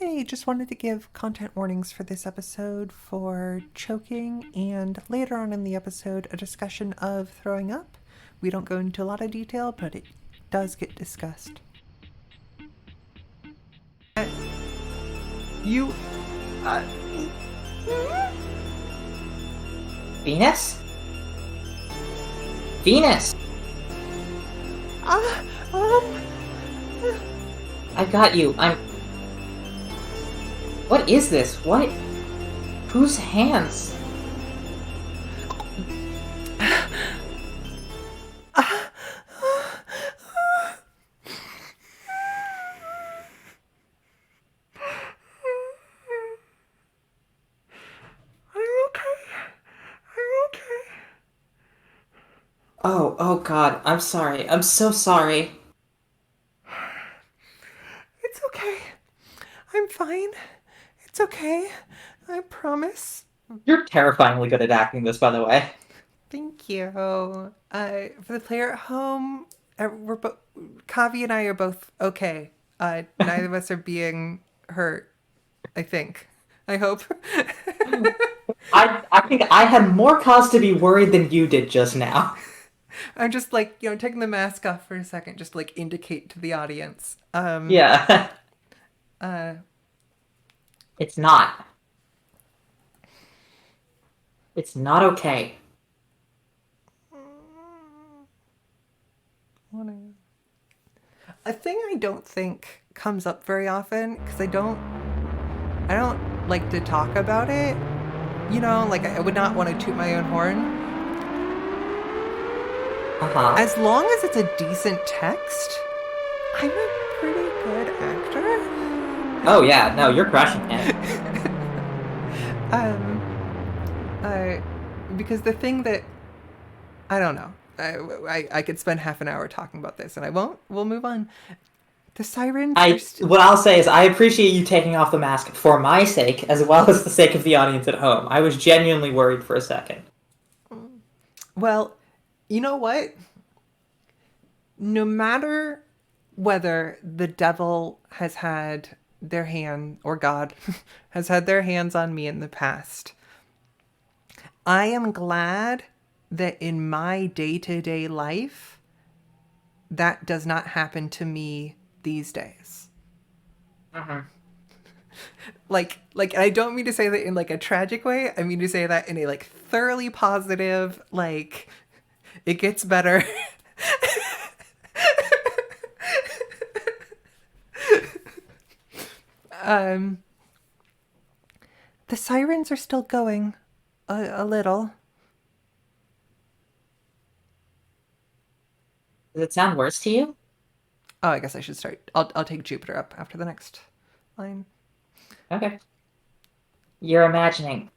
Hey, just wanted to give content warnings for this episode for choking and later on in the episode a discussion of throwing up. We don't go into a lot of detail, but it does get discussed. You... Uh... Venus? Venus! I got you. What is this? What? Whose hands? Oh God, I'm sorry. I'm so sorry. It's okay. I'm fine. It's okay. I promise. You're terrifyingly good at acting this, by the way. Thank you. For the player at home, Kavi and I are both okay. Neither of us are being hurt, I think. I hope. I think I had more cause to be worried than you did just now. I'm just taking the mask off for a second, just to indicate to the audience. Yeah. It's not. It's not okay. A thing I don't think comes up very often, because I don't like to talk about it. I would not want to toot my own horn. As long as it's a decent text, I'm a pretty good actor. Oh yeah, no, you're crushing it. Because the thing that I don't know, I could spend half an hour talking about this, and I won't. We'll move on. The sirens. What I'll say is I appreciate you taking off the mask for my sake, as well as the sake of the audience at home. I was genuinely worried for a second. Well, you know what? No matter whether the devil has had their hand, or God has had their hands on me in the past, I am glad that in my day-to-day life, that does not happen to me these days. I don't mean to say that in a tragic way. I mean to say that in a thoroughly positive, it gets better. The sirens are still going a little. Does it sound worse to you? Oh, I guess I should start. I'll take Jupiter up after the next line. Okay. You're imagining.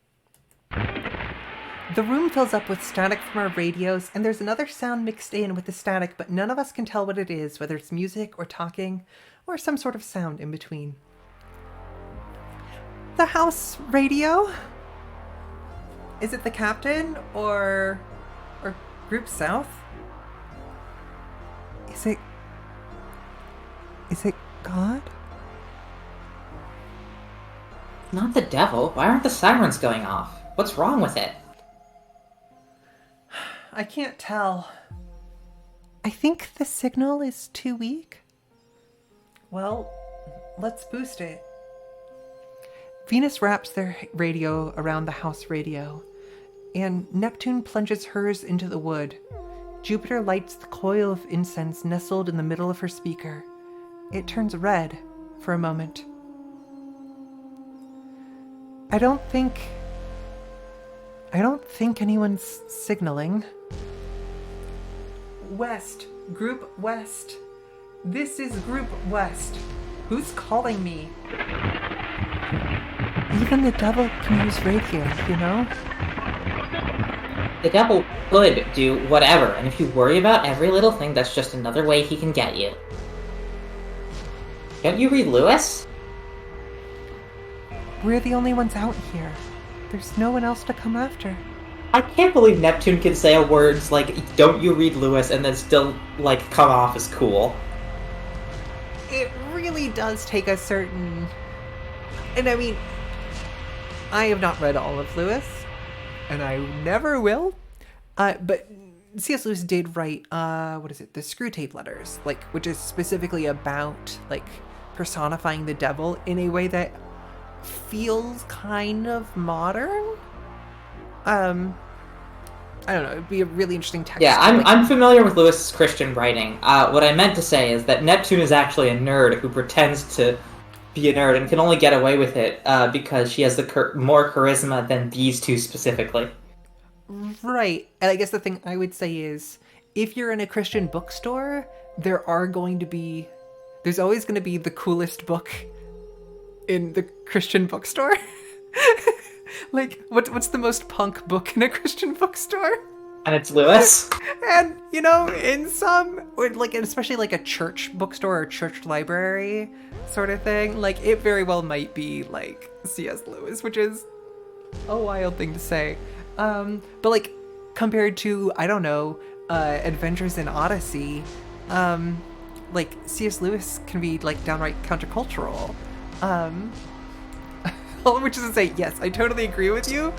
The room fills up with static from our radios, and there's another sound mixed in with the static, but none of us can tell what it is, whether it's music or talking, or some sort of sound in between. The house radio? Is it the captain or Group South? Is it God? Not the devil. Why aren't the sirens going off? What's wrong with it? I can't tell. I think the signal is too weak. Well, let's boost it. Venus wraps their radio around the house radio, and Neptune plunges hers into the wood. Jupiter lights the coil of incense nestled in the middle of her speaker. It turns red for a moment. I don't think anyone's signaling. West. Group West. This is Group West. Who's calling me? Even the devil can use radio, you know? The devil could do whatever, and if you worry about every little thing, that's just another way he can get you. Don't you read Lewis? We're the only ones out here. There's no one else to come after. I can't believe Neptune can say words like, don't you read Lewis, and then still, come off as cool. It really does take a certain And I mean, I have not read all of Lewis, and I never will. But C.S. Lewis did write, what is it? The Screwtape Letters, like, which is specifically about, like, personifying the devil in a way that feels kind of modern. I don't know. It'd be a really interesting text. Yeah, I'm familiar with Lewis's Christian writing. What I meant to say is that Neptune is actually a nerd who pretends to be a nerd and can only get away with it because she has more charisma than these two specifically. Right. And I guess the thing I would say is, if you're in a Christian bookstore, there's always going to be the coolest book in the Christian bookstore. Like, what's the most punk book in a Christian bookstore? And it's Lewis. And, you know, in some, like, especially like a church bookstore or church library sort of thing, like, it very well might be, like, C.S. Lewis, which is a wild thing to say. But, like, compared to, I don't know, Adventures in Odyssey, like, C.S. Lewis can be, like, downright countercultural. Which is to say, yes, I totally agree with you,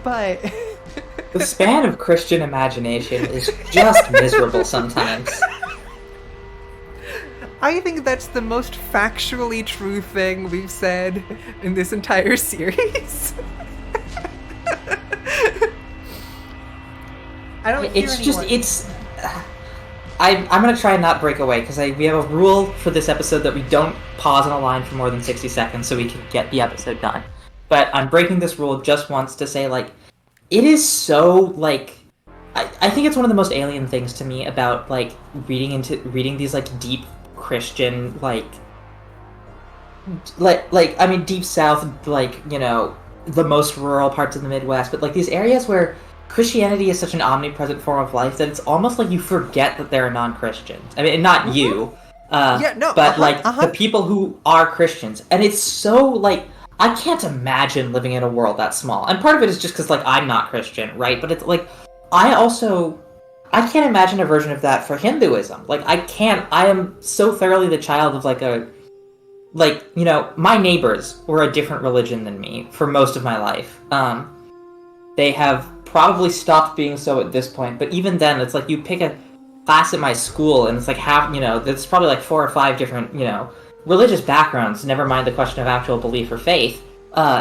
but... The span of Christian imagination is just miserable sometimes. I think that's the most factually true thing we've said in this entire series. I don't hear anyone... I'm going to try and not break away, because we have a rule for this episode that we don't pause on a line for more than 60 seconds so we can get the episode done. But I'm breaking this rule just once to say, like, it is so, like... I think it's one of the most alien things to me about, like, reading these, like, deep Christian, I mean, deep South, like, you know, the most rural parts of the Midwest, but, like, these areas where Christianity is such an omnipresent form of life that it's almost like you forget that there are non-Christians. I mean, not you, the people who are Christians. And it's so, like, I can't imagine living in a world that small. And part of it is just because, like, I'm not Christian, right? But it's, like, I can't imagine a version of that for Hinduism. Like, I am so thoroughly the child of, you know, my neighbors were a different religion than me for most of my life. They have probably stopped being so at this point, but even then, it's like you pick a class at my school, and it's like there's probably like 4 or 5 different, you know, religious backgrounds, never mind the question of actual belief or faith,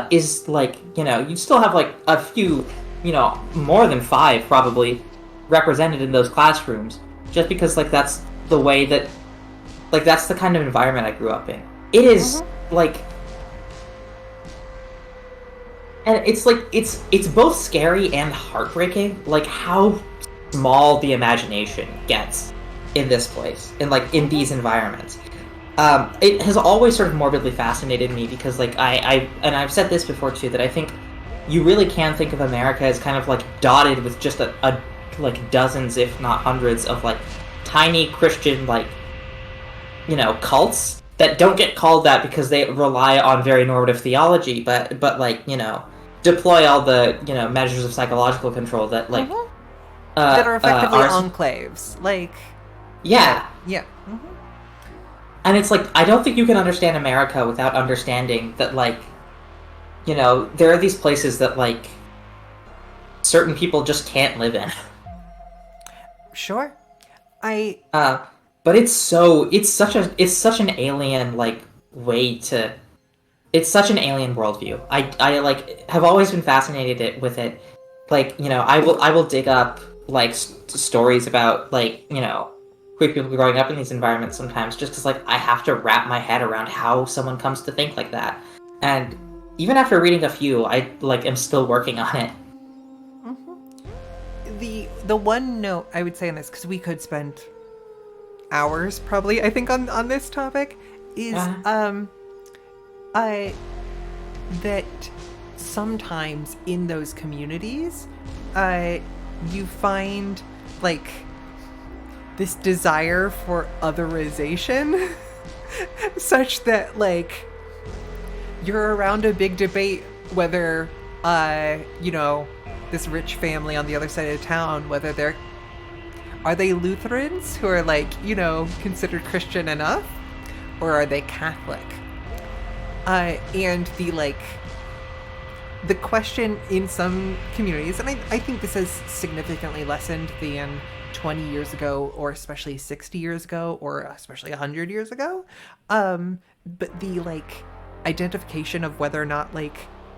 is like, you know, you still have like a few, you know, more than 5 probably represented in those classrooms, just because like that's the way that, like, that's the kind of environment I grew up in. It is like, and it's like, it's both scary and heartbreaking, like how small the imagination gets in this place, and like in these environments. It has always sort of morbidly fascinated me because, like, I've said this before too, that I think you really can think of America as kind of like dotted with just a like dozens, if not hundreds, of like tiny Christian, like, you know, cults that don't get called that because they rely on very normative theology, but like, you know, deploy all the, you know, measures of psychological control that, like, that are effectively enclaves, like, yeah. And it's like, I don't think you can understand America without understanding that, like, you know, there are these places that, like, certain people just can't live in. Sure. But it's such an alien, like, it's such an alien worldview. I like, have always been fascinated with it. Like, you know, I will dig up, like, stories about, like, you know, queer people growing up in these environments sometimes, just because, like, I have to wrap my head around how someone comes to think like that. And even after reading a few, I, like, am still working on it. The one note I would say on this, because we could spend hours probably, I think, on this topic, is that sometimes in those communities, you find, like, this desire for otherization such that, like, you're around a big debate whether, you know, this rich family on the other side of town, whether are they Lutherans who are, like, you know, considered Christian enough, or are they Catholic? And the question in some communities, and I think this has significantly lessened than 20 years ago, or especially 60 years ago, or especially 100 years ago. But the identification of whether or not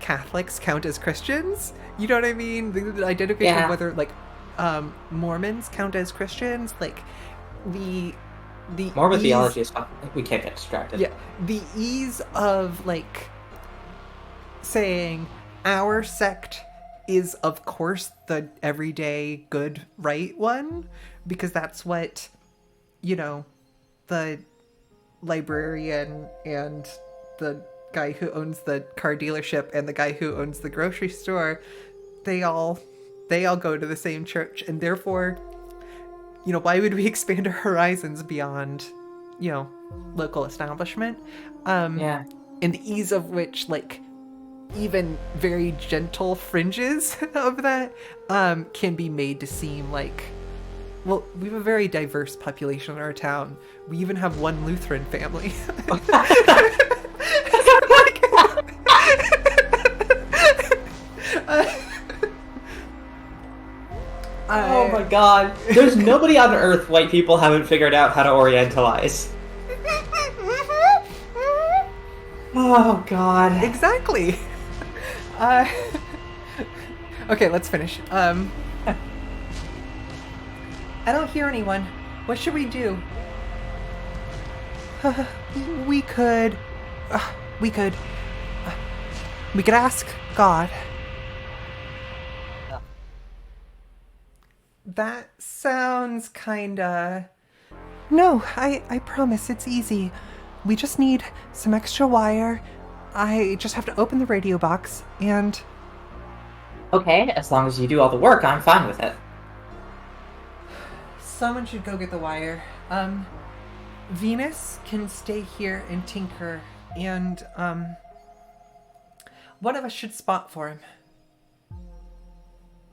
Catholics count as Christians, you know what I mean? The identification of whether Mormons count as Christians, the Mormon theology is fun. We can't get distracted. Yeah, the ease of saying our sect is of course the everyday good right one, because that's what the librarian and the guy who owns the car dealership and the guy who owns the grocery store, they all go to the same church, and therefore why would we expand our horizons beyond local establishment? And the ease of which even very gentle fringes of that can be made to seem well, we have a very diverse population in our town. We even have one Lutheran family. Oh my god. There's nobody on earth white people haven't figured out how to orientalize. Oh god. Exactly. Okay, let's finish. I don't hear anyone. What should we do? We could ask God. That sounds kinda... No, I promise it's easy. We just need some extra wire. I just have to open the radio box and... Okay, as long as you do all the work, I'm fine with it. Someone should go get the wire. Venus can stay here and tinker, and, one of us should spot for him.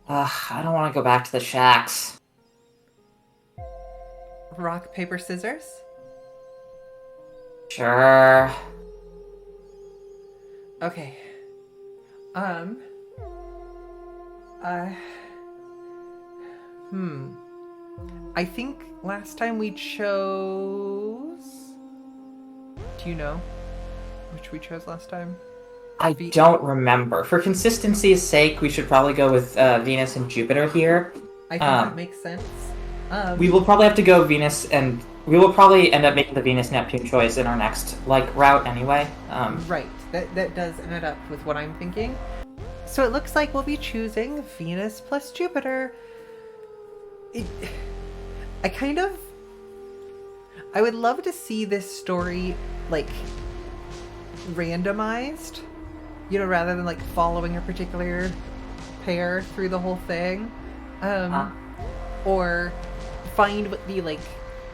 I don't want to go back to the shacks. Rock, paper, scissors? Sure. Okay. I think last time we chose... Do you know which we chose last time? I don't remember. For consistency's sake, we should probably go with Venus and Jupiter here. I think that makes sense. We will probably have to go Venus, and we will probably end up making the Venus-Neptune choice in our next route anyway. Right. That does end up with what I'm thinking. So it looks like we'll be choosing Venus plus Jupiter. I would love to see this story randomized, rather than following a particular pair through the whole thing, or find what the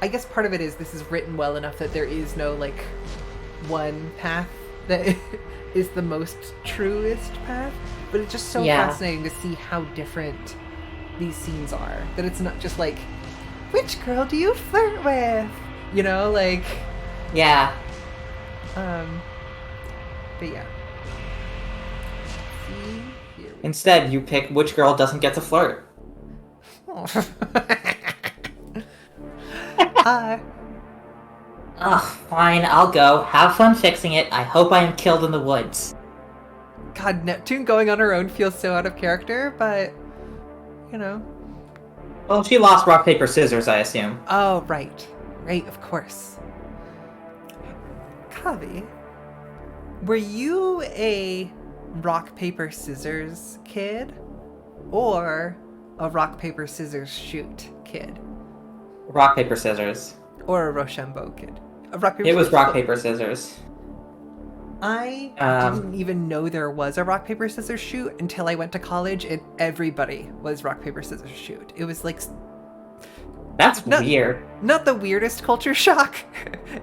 I guess part of it is this is written well enough that there is no one path that is the most truest path, but it's just so fascinating to see how different these scenes are, that it's not just which girl do you flirt with, Yeah. But yeah. See, here we Instead, you pick which girl doesn't get to flirt. go. Ugh, fine, I'll go. Have fun fixing it. I hope I am killed in the woods. God, Neptune going on her own feels so out of character, but Well, she lost rock, paper, scissors, I assume. Oh, right. Right, of course. Kavi, were you a rock, paper, scissors kid? Or a rock, paper, scissors shoot kid? Rock, paper, scissors. Or a Rochambeau kid? A rock, paper, It was scissors rock, book. paper, scissors. I didn't even know there was a rock, paper, scissors shoot until I went to college, and everybody was rock, paper, scissors shoot. It was That's weird. not the weirdest culture shock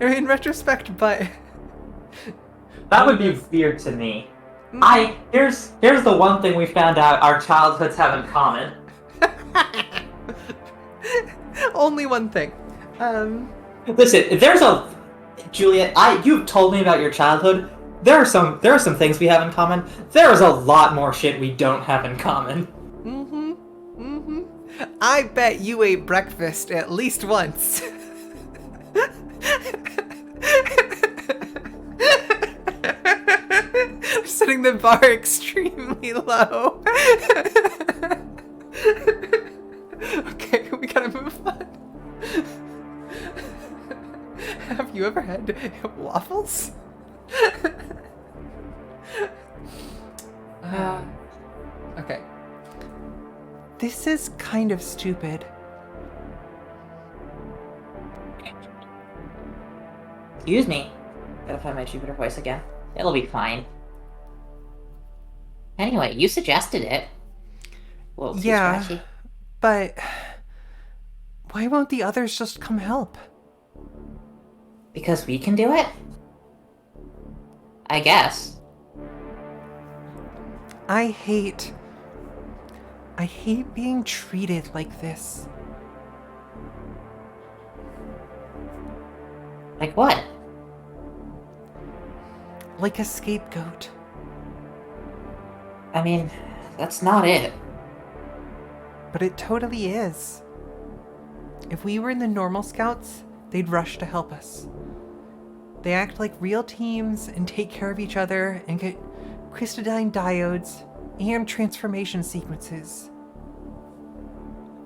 in retrospect, but That would be weird to me. Here's the one thing we found out our childhoods have in common. only one thing. Listen, if there's Juliet, you've told me about your childhood there are some things we have in common. There is a lot more shit we don't have in common. I bet you ate breakfast at least once. Setting the bar extremely low. Okay, we gotta move on. Have you ever had waffles? Okay. This is kind of stupid. Excuse me. Gotta find my Jupiter voice again. It'll be fine. Anyway, you suggested it. Well, Yeah, scratchy. but why won't the others just come help? Because we can do it? I guess. I hate being treated like this. Like what? Like a scapegoat. I mean, that's not it. But it totally is. If we were in the normal scouts, they'd rush to help us. They act like real teams and take care of each other and get crystalline diodes and transformation sequences.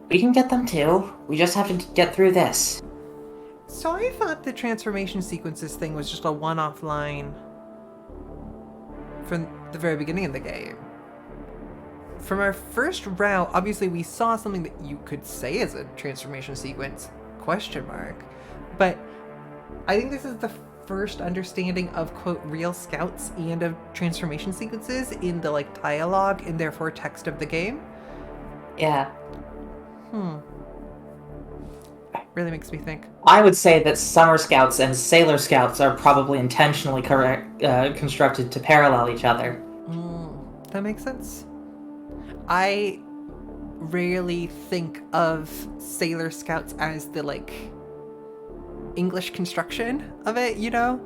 We can get them too. We just have to get through this. So I thought the transformation sequences thing was just a one-off line from the very beginning of the game. From our first route, obviously we saw something that you could say is a transformation sequence, question mark. But I think this is the first understanding of, quote, real scouts and of transformation sequences in the, like, dialogue and therefore text of the game. Yeah. Really makes me think. I would say that Summer Scouts and Sailor Scouts are probably intentionally constructed to parallel each other. That makes sense. I rarely think of Sailor Scouts as the, like, English construction of it, you know?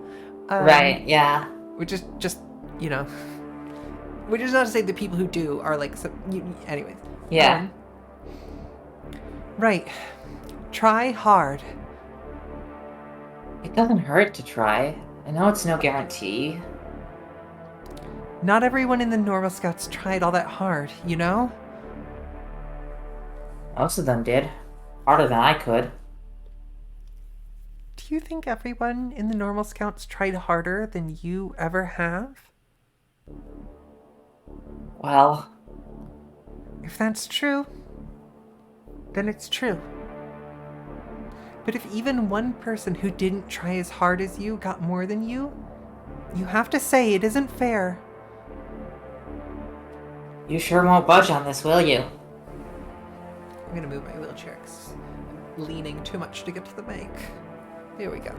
Right, yeah. Which is just, you know... Which is not to say the people who do are, like... anyways. Yeah. Right. Try hard. It doesn't hurt to try. I know it's no guarantee. Not everyone in the normal scouts tried all that hard, you know? Most of them did. Harder than I could. Do you think everyone in the normal scouts tried harder than you ever have? Well... If that's true, then it's true. But if even one person who didn't try as hard as you got more than you have to say it isn't fair. You sure won't budge on this, will you? I'm gonna move my wheelchair 'cause I'm leaning too much to get to the mic. There we go.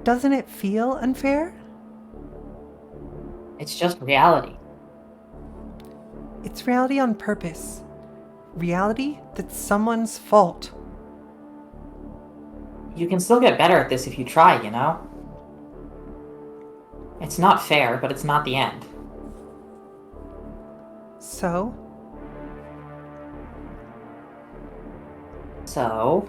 Doesn't it feel unfair? It's just reality. It's reality on purpose. Reality that's someone's fault. You can still get better at this if you try, you know? It's not fair, but it's not the end. So? So?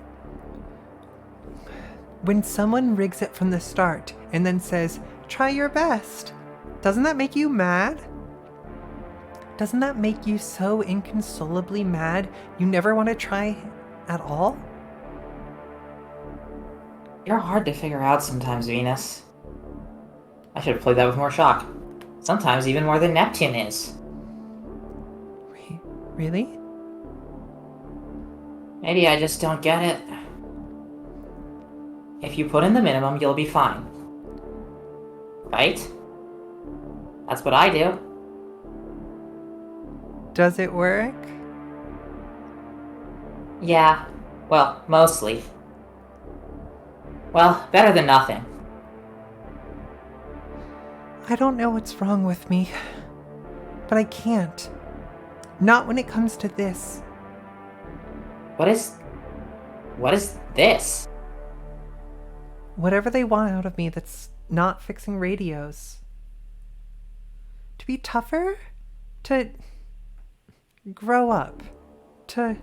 When someone rigs it from the start and then says, try your best, doesn't that make you mad? Doesn't that make you so inconsolably mad you never want to try at all? You're hard to figure out sometimes, Venus. I should have played that with more shock. Sometimes even more than Neptune is. Really? Maybe I just don't get it. If you put in the minimum, you'll be fine. Right? That's what I do. Does it work? Yeah. Well, mostly. Well, better than nothing. I don't know what's wrong with me, but I can't. Not when it comes to this. What is this? whatever they want out of me that's not fixing radios. To be tougher? To grow up? To...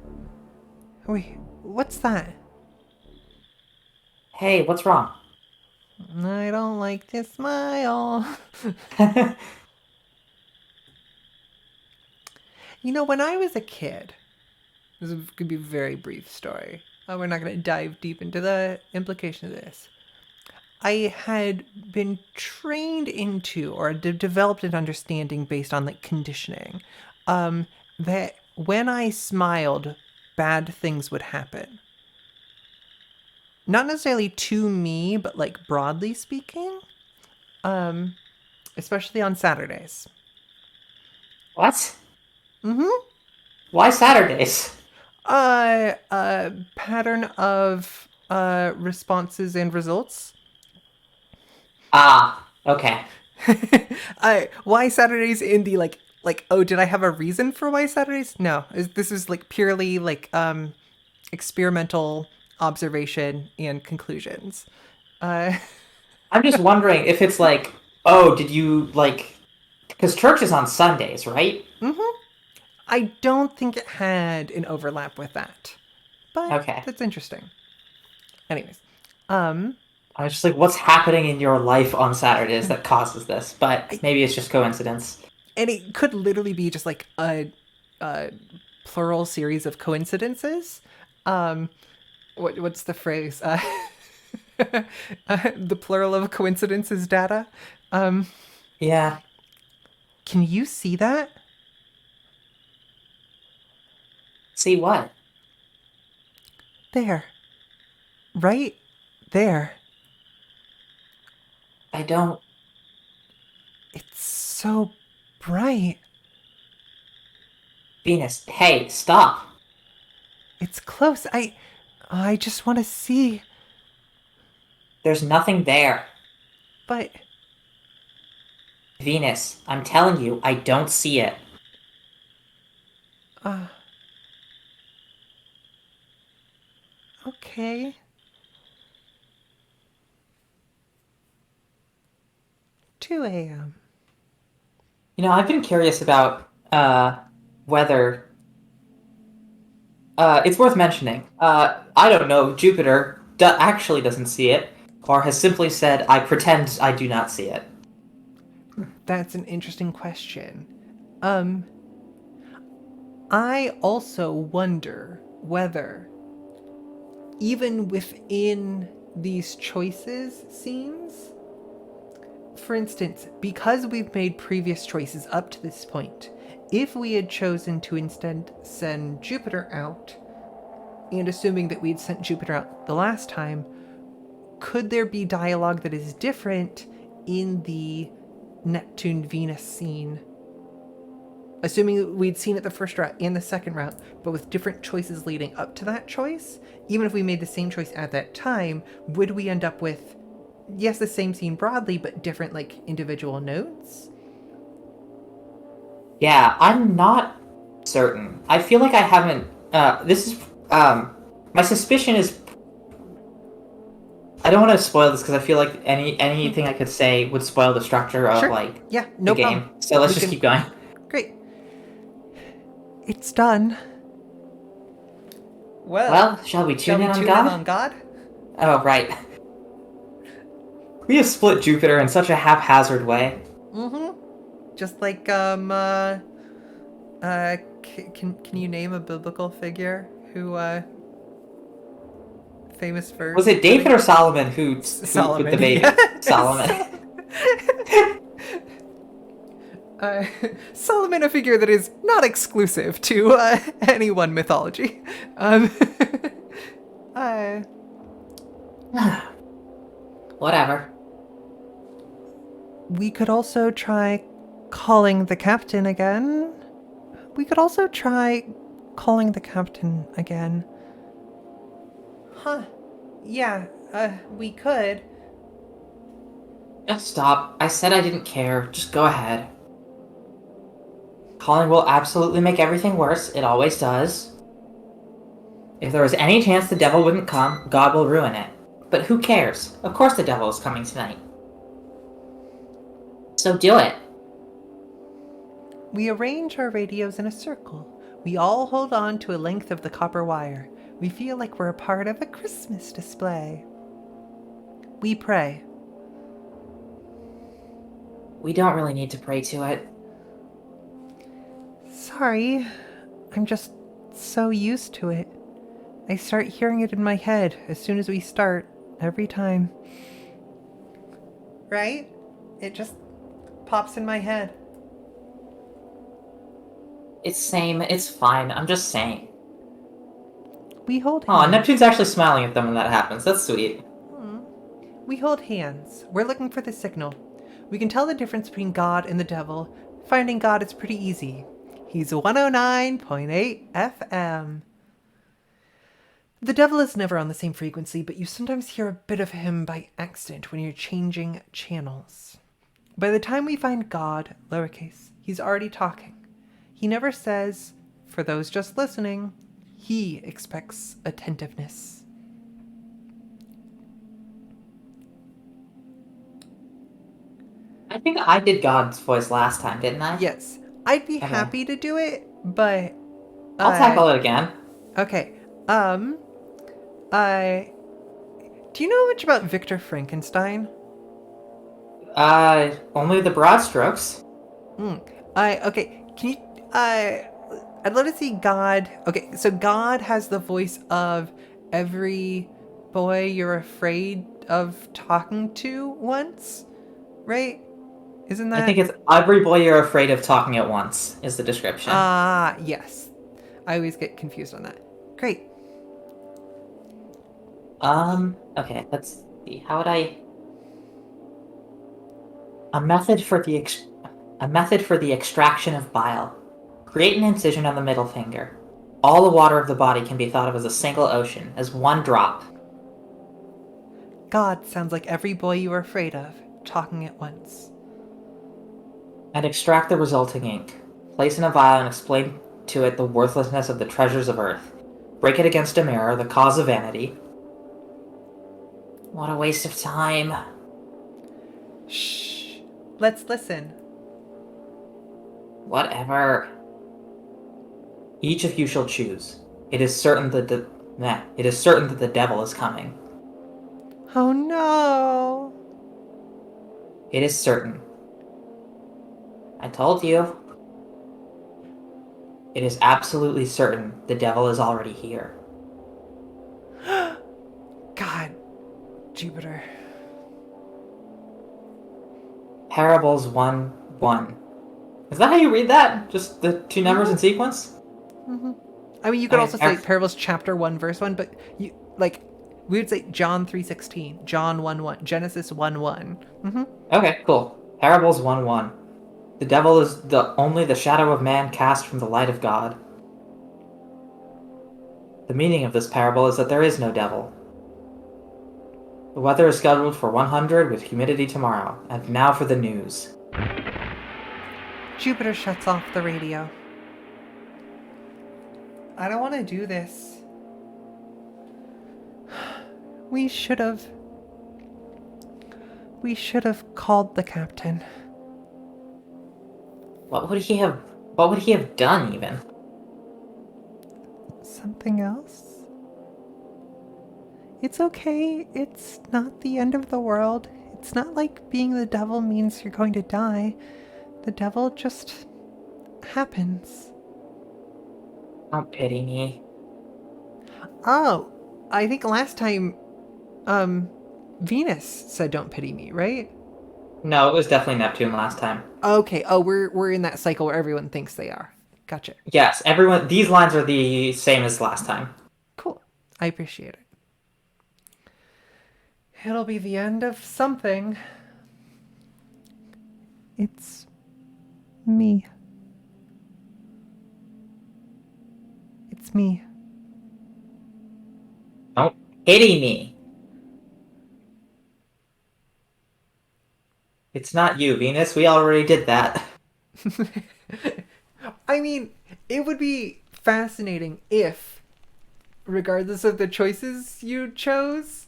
Wait, what's that? Hey, what's wrong? I don't like to smile. You know, when I was a kid, this could be a very brief story. We're not going to dive deep into the implication of this. I had been trained into or developed an understanding based on like conditioning that when I smiled, bad things would happen. Not necessarily to me, but like broadly speaking, especially on Saturdays. What? Mm-hmm. Why Saturdays? A pattern of responses and results. Ah, okay. Why Saturdays in the like oh, did I have a reason for why Saturdays? No, this is like purely like experimental observation and conclusions. Uh, I'm just wondering if it's like, oh, did you like? Because church is on Sundays, right? I don't think it had an overlap with that, but Okay. that's interesting. Anyways, um, I was just like, what's happening in your life on Saturdays that causes this? But I, maybe it's just coincidence. and it could literally be just like a plural series of coincidences. Um, what's the phrase? The plural of coincidence is data. Um, Yeah. can you see that? See what? There. Right there. I don't. It's so bright. Venus. Hey, stop. It's close. I just want to see. There's nothing there. But Venus, I'm telling you, I don't see it. uh okay. 2 a.m. I've been curious about whether it's worth mentioning. I don't know. Jupiter actually doesn't see it, or has simply said, "I pretend I do not see it." That's an interesting question. Um I also wonder whether even within these choices scenes, for instance, because we've made previous choices up to this point, if we had chosen to instead send Jupiter out, and assuming that we'd sent Jupiter out the last time, could there be dialogue that is different in the Neptune Venus scene? Assuming we'd seen it the first route and the second route, but with different choices leading up to that choice, even if we made the same choice at that time, would we end up with, yes, the same scene broadly, but different like individual notes? Yeah, I'm not certain. I feel like I haven't. This is. My suspicion is. I don't want to spoil this because I feel like anything I could say would spoil the structure of Sure. like Yeah, no the game. problem. So let's We just can- keep going. Great. It's done. Well, shall we tune in on God? God? Oh, right. We have split Jupiter in such a haphazard way. Mm-hmm. Just like can you name a biblical figure who famous for Was it David or Solomon who Solomon with the baby? yeah. Solomon. Solomon, a figure that is not exclusive to any one mythology. Uh, Whatever. we could also try calling the captain again. We could also try calling the captain again. Huh. Yeah, we could. Just stop. I said I didn't care. Just go ahead. Calling will absolutely make everything worse. It always does. If there was any chance the devil wouldn't come, God will ruin it. but who cares? Of course the devil is coming tonight. So do it. We arrange our radios in a circle. We all hold on to a length of the copper wire. We feel like we're a part of a Christmas display. We pray. We don't really need to pray to it. Sorry, I'm just so used to it. I start hearing it in my head as soon as we start, every time. Right? It just pops in my head. It's fine. I'm just saying. We hold Aw, hands. Neptune's actually smiling at them when that happens. That's sweet. We hold hands. We're looking for the signal. We can tell the difference between God and the devil. Finding God is pretty easy. He's 109.8 FM. The devil is never on the same frequency, but you sometimes hear a bit of him by accident when you're changing channels. By the time we find God, lowercase, he's already talking. He never says, for those just listening, he expects attentiveness. I think I did God's voice last time, didn't I? Yes, I'd be happy to do it, but I'll tackle it again. Okay. I do you know much about Victor Frankenstein? Only the broad strokes. Okay. Can you I'd love to see God. Okay, so God has the voice of every boy you're afraid of talking to once, right? Isn't that? I think it's every boy you're afraid of talking at once is the description. Yes. I always get confused on that. Great. Okay, let's see. How would I... A method for the extraction of bile. Create an incision on the middle finger. All the water of the body can be thought of as a single ocean, as one drop. God sounds like every boy you were afraid of, talking at once. And extract the resulting ink. Place in a vial and explain to it the worthlessness of the treasures of earth. Break it against a mirror, the cause of vanity. What a waste of time. Shh. Let's listen. Whatever. Each of you shall choose. It is certain that the devil is coming. Oh no. It is certain. I told you. It is absolutely certain the devil is already here. God, Jupiter. Parables 1:1. Is that how you read that? Just the two numbers in sequence? I mean, you could I- also say Parables chapter 1 verse 1, but we would say John 3:16, John 1:1, Genesis 1:1. Okay, cool. Parables 1:1. The devil is only the shadow of man cast from the light of God. The meaning of this parable is that there is no devil. The weather is scheduled for 100 with humidity tomorrow. And now for the news. Jupiter shuts off the radio. I don't want to do this. We should have called the captain. What would he have done even? Something else? It's okay. It's not the end of the world. It's not like being the devil means you're going to die. The devil just happens. Don't pity me. Oh, I think last time, Venus said don't pity me, right? No, it was definitely Neptune last time. Okay. Oh, we're in that cycle where everyone thinks they are. Gotcha. Yes, everyone. These lines are the same as last time. Cool. I appreciate it. It'll be the end of something. It's me. It's me. Don't pity me. It's not you, Venus. We already did that. I mean, it would be fascinating if, regardless of the choices you chose,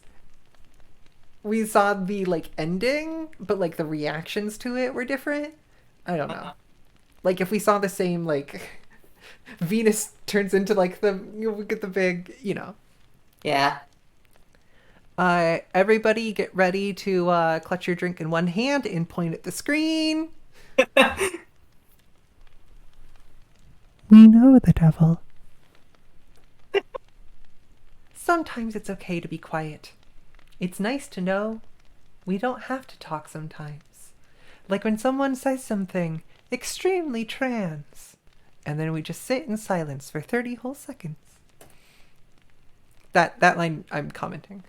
we saw the like ending, but like the reactions to it were different. I don't know. Like if we saw the same like Venus turns into like we get the big, Yeah. Everybody get ready to clutch your drink in one hand and point at the screen. We know the devil. Sometimes it's okay to be quiet. It's nice to know we don't have to talk sometimes. Like when someone says something extremely trans, and then we just sit in silence for 30 whole seconds. That line I'm commenting.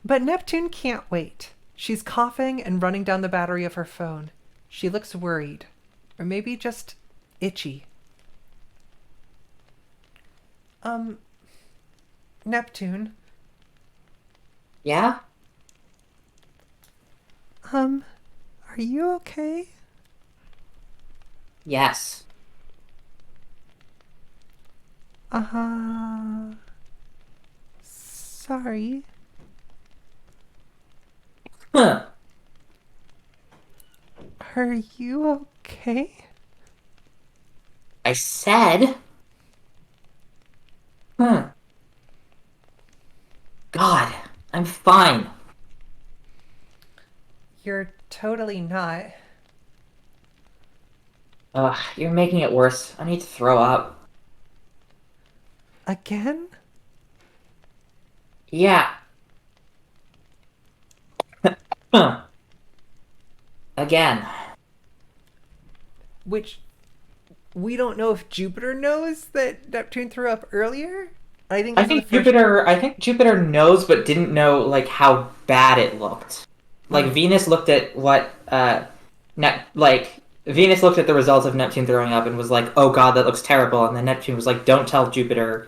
But Neptune can't wait. She's coughing and running down the battery of her phone. She looks worried. Or maybe just itchy. Neptune. Yeah? Are you okay? Yes. Sorry. Huh. Are you okay? I said... God, I'm fine. You're totally not. Ugh, you're making it worse. I need to throw up. Again? Yeah. Huh. Again. Which we don't know if Jupiter knows that Neptune threw up earlier. I think Jupiter knows, but didn't know like how bad it looked. Like Venus looked at what Venus looked at the results of Neptune throwing up and was like, "Oh God, that looks terrible." And then Neptune was like, "Don't tell Jupiter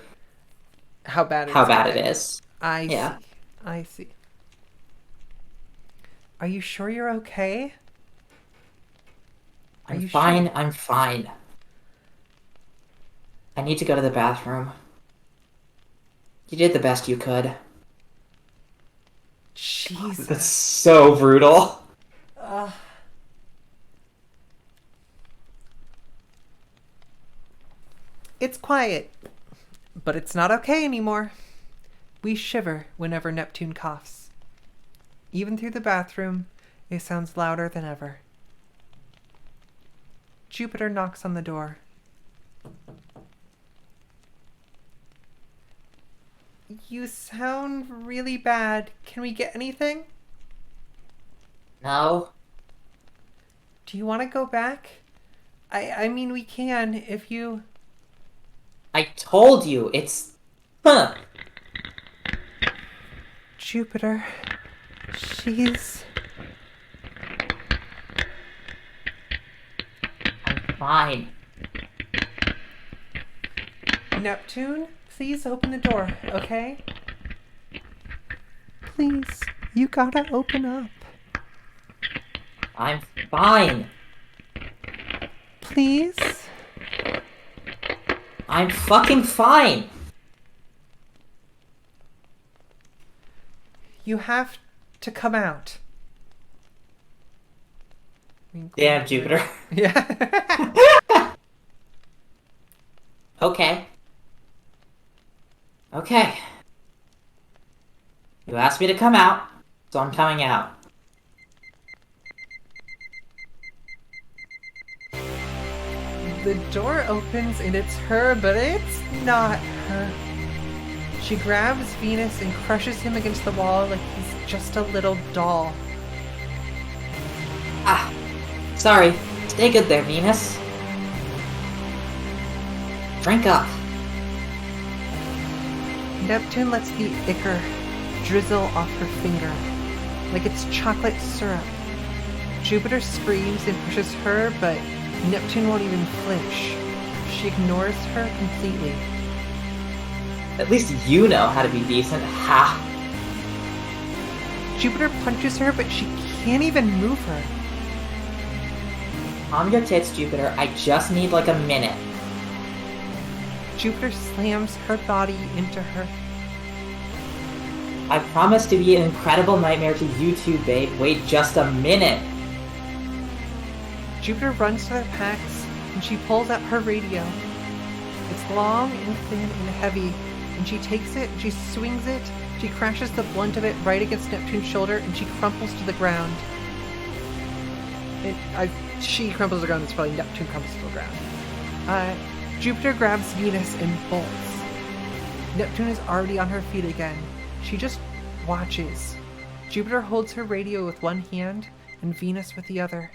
how bad it is." I see. Are you sure you're okay? I'm fine. Sure? I'm fine. I need to go to the bathroom. You did the best you could. Jesus. That's so brutal. It's quiet, but it's not okay anymore. We shiver whenever Neptune coughs. Even through the bathroom, it sounds louder than ever. Jupiter knocks on the door. You sound really bad. Can we get anything? No. Do you want to go back? I mean, we can if you... I told you, it's... Huh. Jupiter. She's... I'm fine. Neptune, please open the door, okay? Please, you gotta open up. I'm fine. Please? I'm fucking fine. You have to come out. Damn, Jupiter. Yeah. Okay. Okay. You asked me to come out, so I'm coming out. The door opens and it's her, but it's not her. She grabs Venus and crushes him against the wall like he's just a little doll. Ah, sorry. Stay good there, Venus. Drink up. Neptune lets the ichor drizzle off her finger like it's chocolate syrup. Jupiter screams and pushes her, but Neptune won't even flinch. She ignores her completely. At least you know how to be decent. Ha! Jupiter punches her, but she can't even move her. Calm your tits, Jupiter. I just need like a minute. Jupiter slams her body into her. I promise to be an incredible nightmare to you too, babe. Wait just a minute. Jupiter runs to their packs, and she pulls out her radio. It's long and thin and heavy, and she takes it, she swings it, she crashes the blunt of it right against Neptune's shoulder, and she crumples to the ground. She crumples to the ground, it's probably Neptune crumples to the ground. Jupiter grabs Venus and bolts. Neptune is already on her feet again. She just watches. Jupiter holds her radio with one hand, and Venus with the other.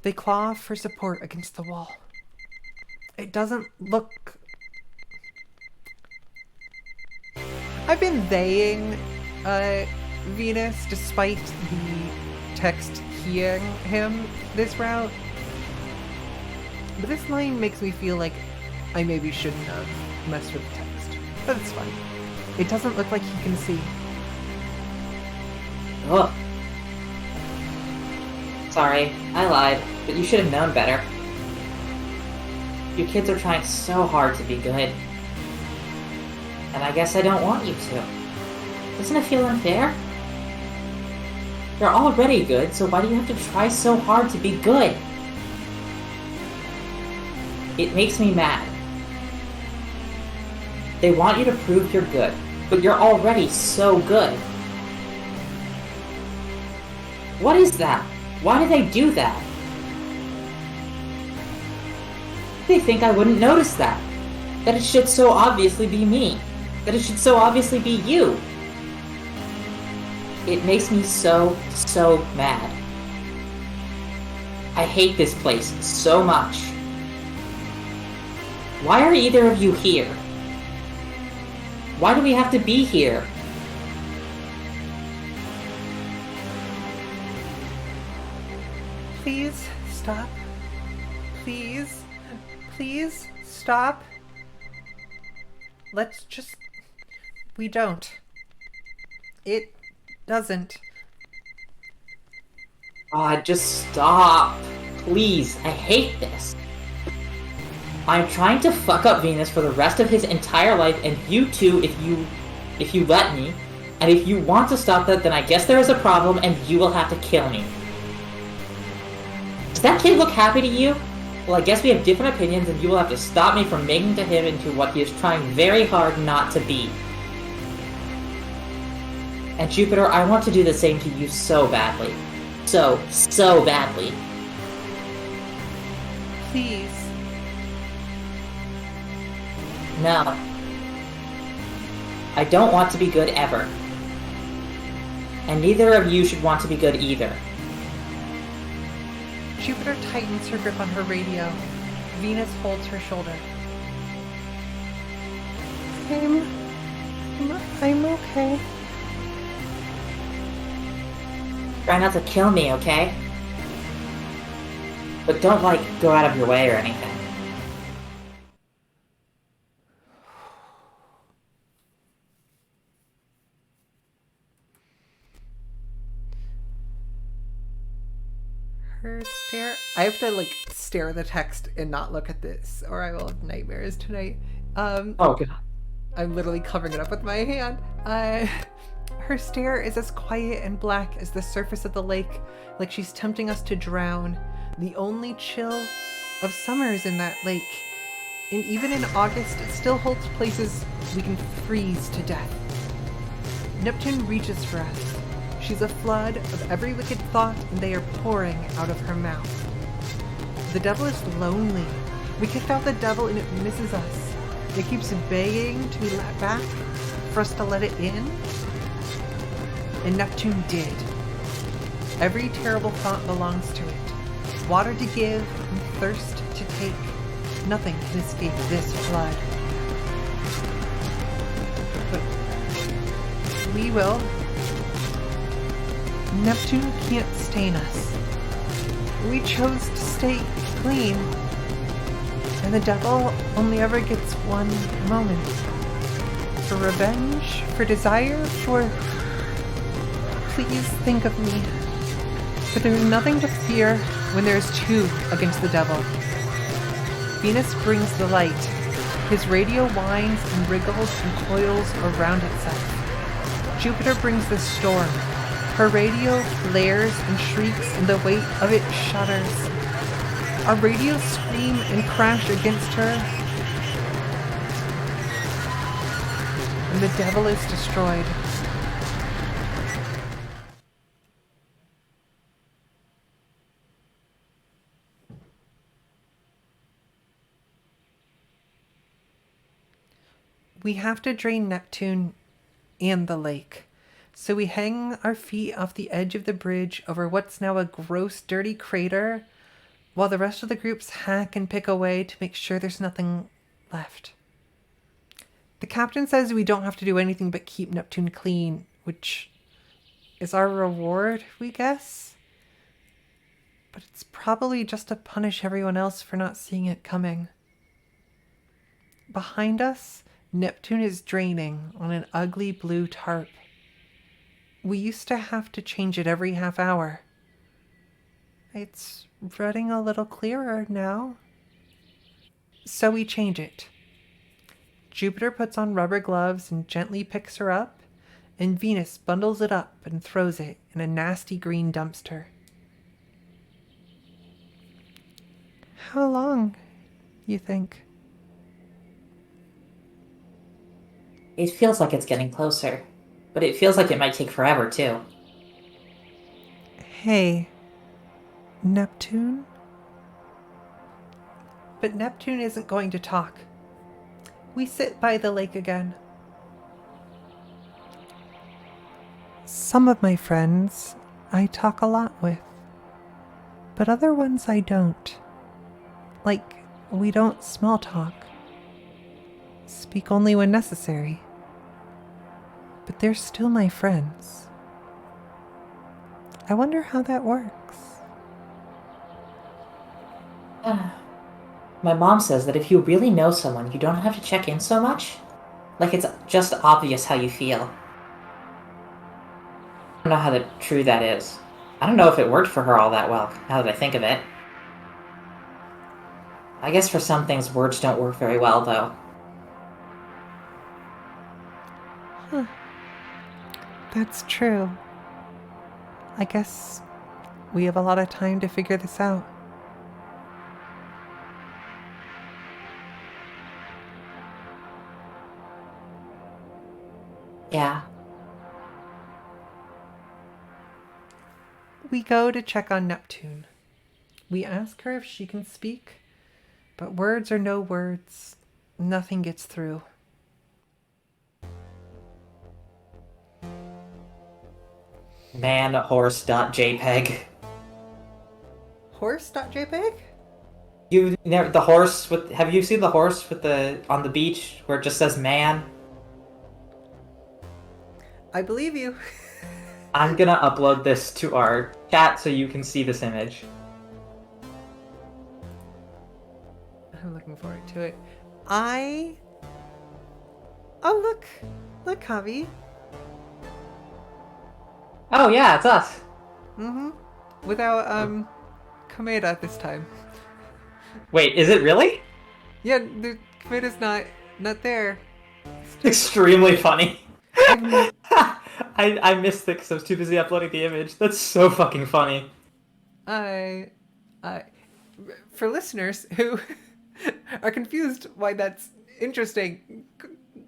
They claw for support against the wall. It doesn't look... I've been theying Venus despite the text hearing him this route. But this line makes me feel like I maybe shouldn't have messed with the text. But it's fine. It doesn't look like he can see. Ugh. Sorry, I lied, but you should have known better. You kids are trying so hard to be good. And I guess I don't want you to. Doesn't it feel unfair? You're already good, so why do you have to try so hard to be good? It makes me mad. They want you to prove you're good, but you're already so good. What is that? Why do they do that? They think I wouldn't notice that. That it should so obviously be me. That it should so obviously be you. It makes me so mad. I hate this place so much. Why are either of you here? Why do we have to be here? Please stop. Please. Please stop. Let's just... We don't. It doesn't. God, just stop. Please, I hate this. I'm trying to fuck up Venus for the rest of his entire life, and you too, if you let me. And if you want to stop that, then I guess there is a problem, and you will have to kill me. Does that kid look happy to you? Well, I guess we have different opinions, and you will have to stop me from making to him into what he is trying very hard not to be. And Jupiter, I want to do the same to you so badly. So badly. Please. No. I don't want to be good ever. And neither of you should want to be good either. Jupiter tightens her grip on her radio. Venus holds her shoulder. I'm okay. Try not to kill me, okay? But don't, go out of your way or anything. Her stare... I have to, stare at the text and not look at this, or I will have nightmares tonight. Oh, God. I'm literally covering it up with my hand. Her stare is as quiet and black as the surface of the lake, like she's tempting us to drown. The only chill of summer is in that lake. And even in August, it still holds places we can freeze to death. Neptune reaches for us. She's a flood of every wicked thought, and they are pouring out of her mouth. The devil is lonely. We kicked out the devil, and it misses us. It keeps begging to be let back, for us to let it in. And Neptune did. Every terrible thought belongs to it. Water to give and thirst to take. Nothing can escape this flood. But we will. Neptune can't stain us. We chose to stay clean. And the devil only ever gets one moment. For revenge, for desire, for... Please think of me. But there is nothing to fear when there is two against the devil. Venus brings the light. His radio whines and wriggles and coils around itself. Jupiter brings the storm. Her radio flares and shrieks, and the weight of it shudders. Our radios scream and crash against her, and the devil is destroyed. We have to drain Neptune and the lake. So we hang our feet off the edge of the bridge over what's now a gross, dirty crater, while the rest of the groups hack and pick away to make sure there's nothing left. The captain says we don't have to do anything but keep Neptune clean, which is our reward, we guess. But it's probably just to punish everyone else for not seeing it coming. Behind us, Neptune is draining on an ugly blue tarp. We used to have to change it every half hour. It's running a little clearer now. So we change it. Jupiter puts on rubber gloves and gently picks her up, and Venus bundles it up and throws it in a nasty green dumpster. How long, you think? It feels like it's getting closer, but it feels like it might take forever, too. Hey, Neptune? But Neptune isn't going to talk. We sit by the lake again. Some of my friends I talk a lot with, but other ones I don't. Like, we don't small talk. Speak only when necessary. But they're still my friends. I wonder how that works. My mom says that if you really know someone, you don't have to check in so much. Like it's just obvious how you feel. I don't know how true that is. I don't know if it worked for her all that well, now that I think of it. I guess for some things words don't work very well, though. Huh. That's true. I guess we have a lot of time to figure this out. Yeah. We go to check on Neptune. We ask her if she can speak, but words or no words, nothing gets through. Manhorse.jpg. Horse.jpg? You never the horse with? Have you seen the horse with the on the beach where it just says "man"? I believe you. I'm gonna upload this to our chat so you can see this image. I'm looking forward to it. Oh, look. Look, Javi. Oh yeah, it's us. Mm-hmm. Without, Komeda this time. Wait, is it really? Yeah, the Komeda's not there. Extremely funny. I'm- I missed it because I was too busy uploading the image. That's so fucking funny. For listeners who are confused why that's interesting,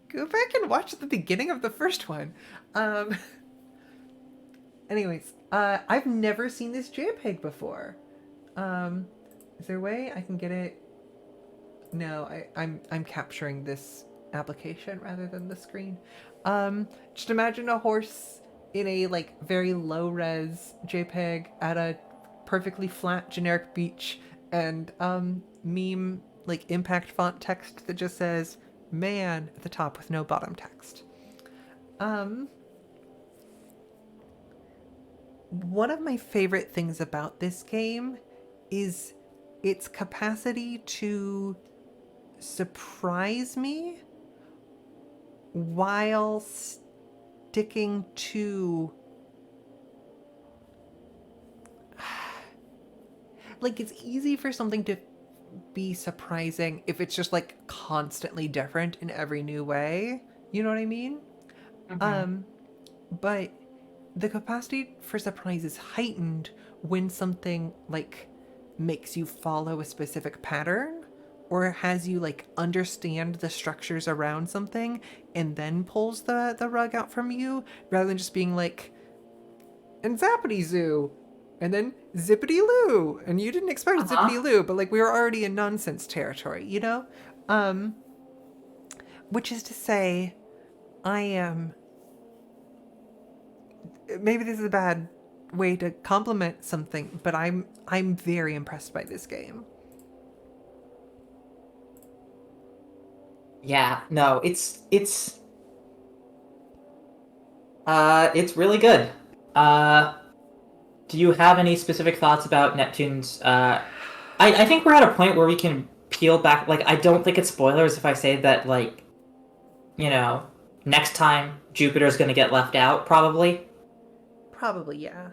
go back and watch the beginning of the first one. Anyways, I've never seen this JPEG before. Is there a way I can get it? No, I'm capturing this application rather than the screen. Just imagine a horse in a like very low res JPEG at a perfectly flat generic beach, and meme like impact font text that just says "man" at the top with no bottom text. One of my favorite things about this game is its capacity to surprise me while sticking to like it's easy for something to be surprising if it's just like constantly different in every new way. You know what I mean? Mm-hmm. but the capacity for surprise is heightened when something like makes you follow a specific pattern or has you like understand the structures around something and then pulls the rug out from you rather than just being like and zappity zoo and then zippity loo and you didn't expect zippity Uh-huh. loo but like we were already in nonsense territory, you know. um which is to say I am, maybe this is a bad way to compliment something, but I'm very impressed by this game. Yeah, no, it's really good. Uh, do you have any specific thoughts about Neptune's? I think we're at a point where we can peel back. Like, I don't think it's spoilers if I say that, like, you know, next time Jupiter's gonna get left out, probably. Probably, yeah.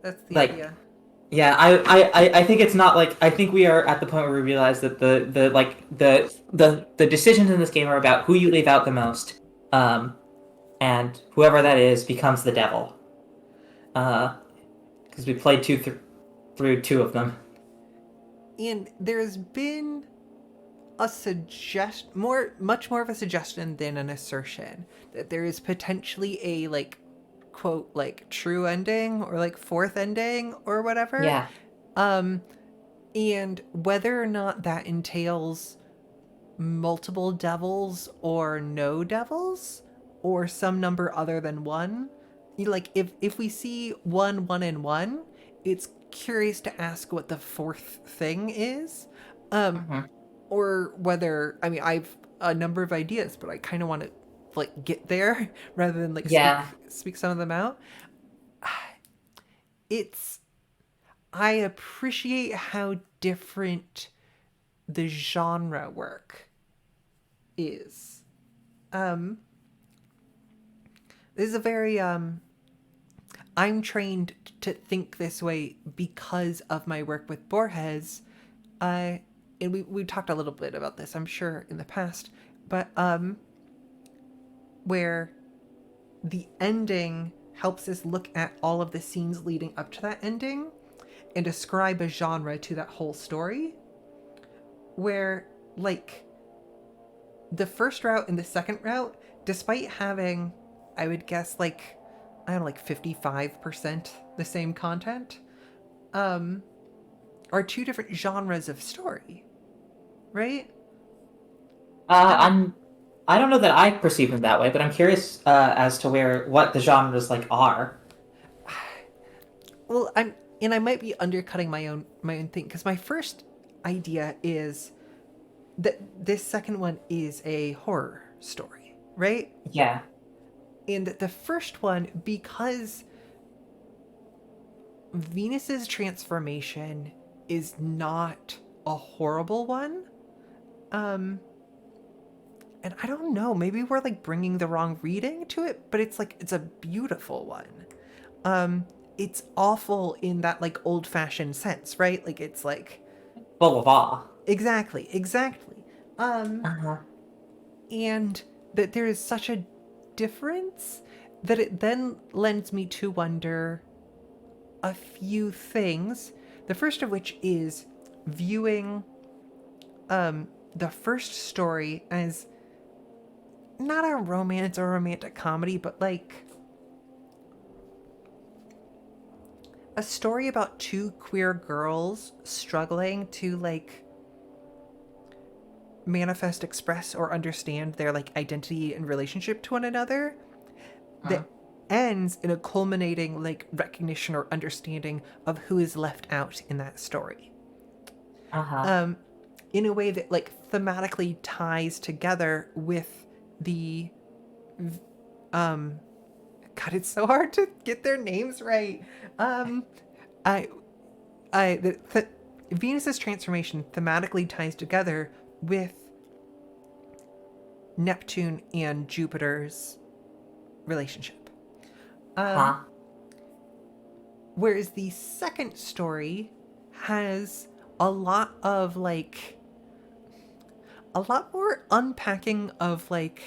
That's the Like, idea. yeah, I think it's not like I think we are at the point where we realize that the like the decisions in this game are about who you leave out the most, um, and whoever that is becomes the devil. Because we played through two of them. And there's been a much more of a suggestion than an assertion that there is potentially a like quote like true ending or like fourth ending or whatever. Yeah. Um and whether or not that entails multiple devils or no devils or some number other than one. Like if we see one, one, and one, it's curious to ask what the fourth thing is. Um, Hmm. or whether I mean I've a number of ideas, but I kind of want to like get there rather than like Yeah. speak some of them out. It's I appreciate how different the genre work is. Um, this is a very I'm trained to think this way because of my work with Borges. And we talked a little bit about this, I'm sure, in the past, but where the ending helps us look at all of the scenes leading up to that ending and ascribe a genre to that whole story. Where like the first route and the second route, despite having, I would guess, like, I don't know, like 55% the same content, um, are two different genres of story, right? I don't, I'm. I don't know that I perceive them that way, but I'm curious as to where what the genres like are. well, and I might be undercutting my own thing because my first idea is that this second one is a horror story, right? Yeah. And the first one, because Venus's transformation is not a horrible one. Um, and I don't know, maybe we're like bringing the wrong reading to it, but it's like it's a beautiful one. It's awful in that like old-fashioned sense, right? Like it's like Full of awe. exactly, exactly. Um, Uh-huh. and that there is such a difference that it then lends me to wonder a few things. The first of which is viewing the first story as not a romance or romantic comedy, but like a story about two queer girls struggling to like manifest, express, or understand their like identity and relationship to one another Uh-huh. that ends in a culminating like recognition or understanding of who is left out in that story. Uh-huh. Um, in a way that like thematically ties together with the um God, it's so hard to get their names right. Um, I, the Venus's transformation thematically ties together with Neptune and Jupiter's relationship. Um, Uh-huh. whereas the second story has a lot of like a lot more unpacking of like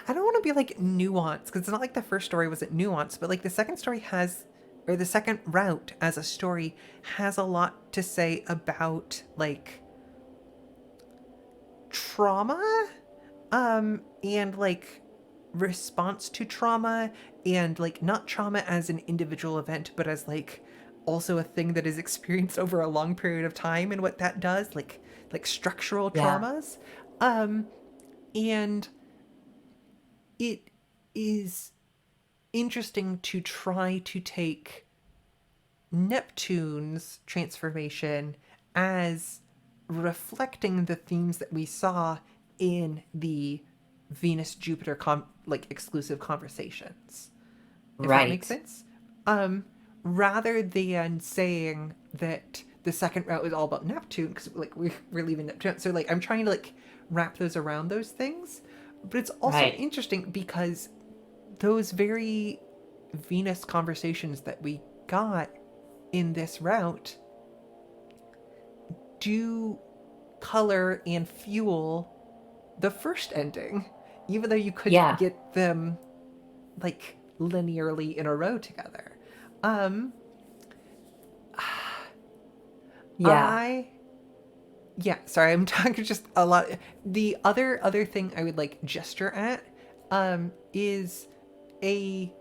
I don't want to be like nuanced because it's not like the first story wasn't nuanced, but like the second story has, or the second route as a story has a lot to say about like trauma, and like response to trauma, and like not trauma as an individual event, but as like also a thing that is experienced over a long period of time and what that does, like structural Yeah. traumas. And it is interesting to try to take Neptune's transformation as reflecting the themes that we saw in the Venus Jupiter like exclusive conversations. If that makes Right. sense. Rather than saying that the second route is all about Neptune, because like we're leaving Neptune. So like I'm trying to like wrap those around those things. But it's also Right. interesting because those very Venus conversations that we got in this route do color and fuel the first ending, even though you couldn't Yeah. get them like linearly in a row together. Um, Yeah. I yeah, sorry, I'm talking just a lot. The other thing I would like gesture at, is a.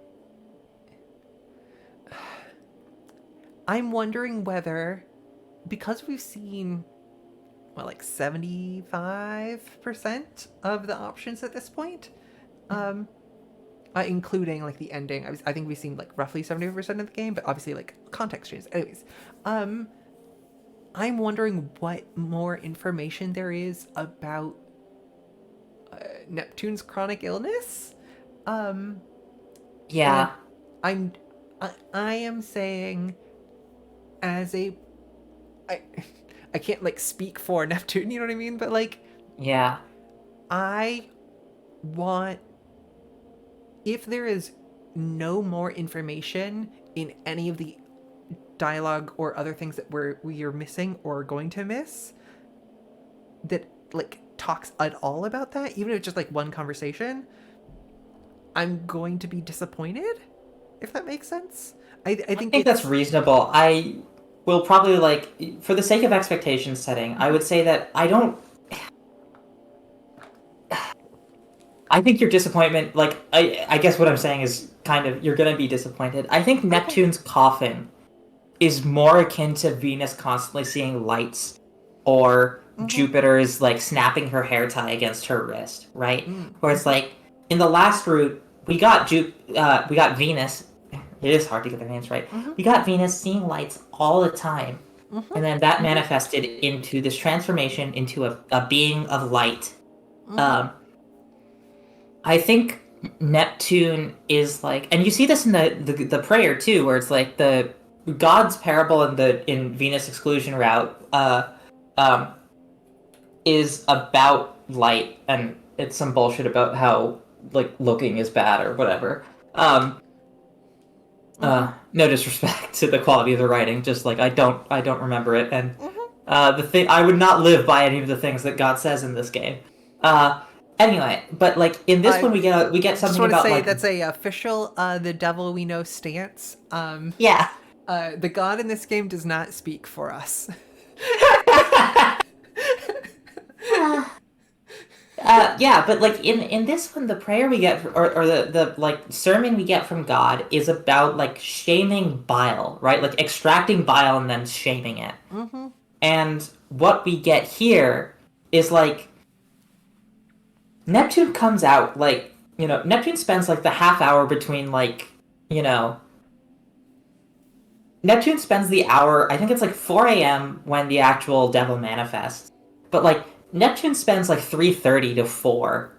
I'm wondering whether, because we've seen well like 75% of the options at this point, um, including like the ending. I think we've seen like roughly 70% of the game, but obviously like context changes. Anyways, I'm wondering what more information there is about Neptune's chronic illness. Um, and Yeah. I'm I am saying as a I I can't like speak for Neptune, you know what I mean? But like Yeah. I want, if there is no more information in any of the dialogue or other things that we are missing or going to miss, that like talks at all about that, even if it's just like one conversation, I'm going to be disappointed, if that makes sense. I I think think that's it's reasonable. I will probably like, for the sake of expectation setting, I would say that I don't. I think your disappointment, like, I guess what I'm saying is kind of you're gonna be disappointed. I think okay. Neptune's coffin is more akin to Venus constantly seeing lights, or Mm-hmm. Jupiter's like snapping her hair tie against her wrist, right? Where it's Mm-hmm. like in the last route we got Venus. It is hard to get their names right. Mm-hmm. We got Venus seeing lights all the time, Mm-hmm. and then that Mm-hmm. manifested into this transformation into a being of light. Mm-hmm. Um, I think Neptune is like, and you see this in the prayer too, where it's like the God's parable in Venus exclusion route um, is about light, and it's some bullshit about how like looking is bad or whatever. Um, Mm-hmm. no disrespect to the quality of the writing, just like I don't remember it, and Mm-hmm. the thing I would not live by any of the things that God says in this game. Uh, anyway, but like in this I one, we get just something want to about say like that's a official the devil we know stance. yeah. The god in this game does not speak for us. Yeah, but like in this one, the prayer we get, or the like sermon we get from God is about like shaming bile, right? Like extracting bile and then shaming it. Mm-hmm. And what we get here is like Neptune comes out like, Neptune spends like the half hour between like, you know, Neptune spends the hour, I think it's like 4 a.m. when the actual devil manifests. But like Neptune spends like 3:30 to 4,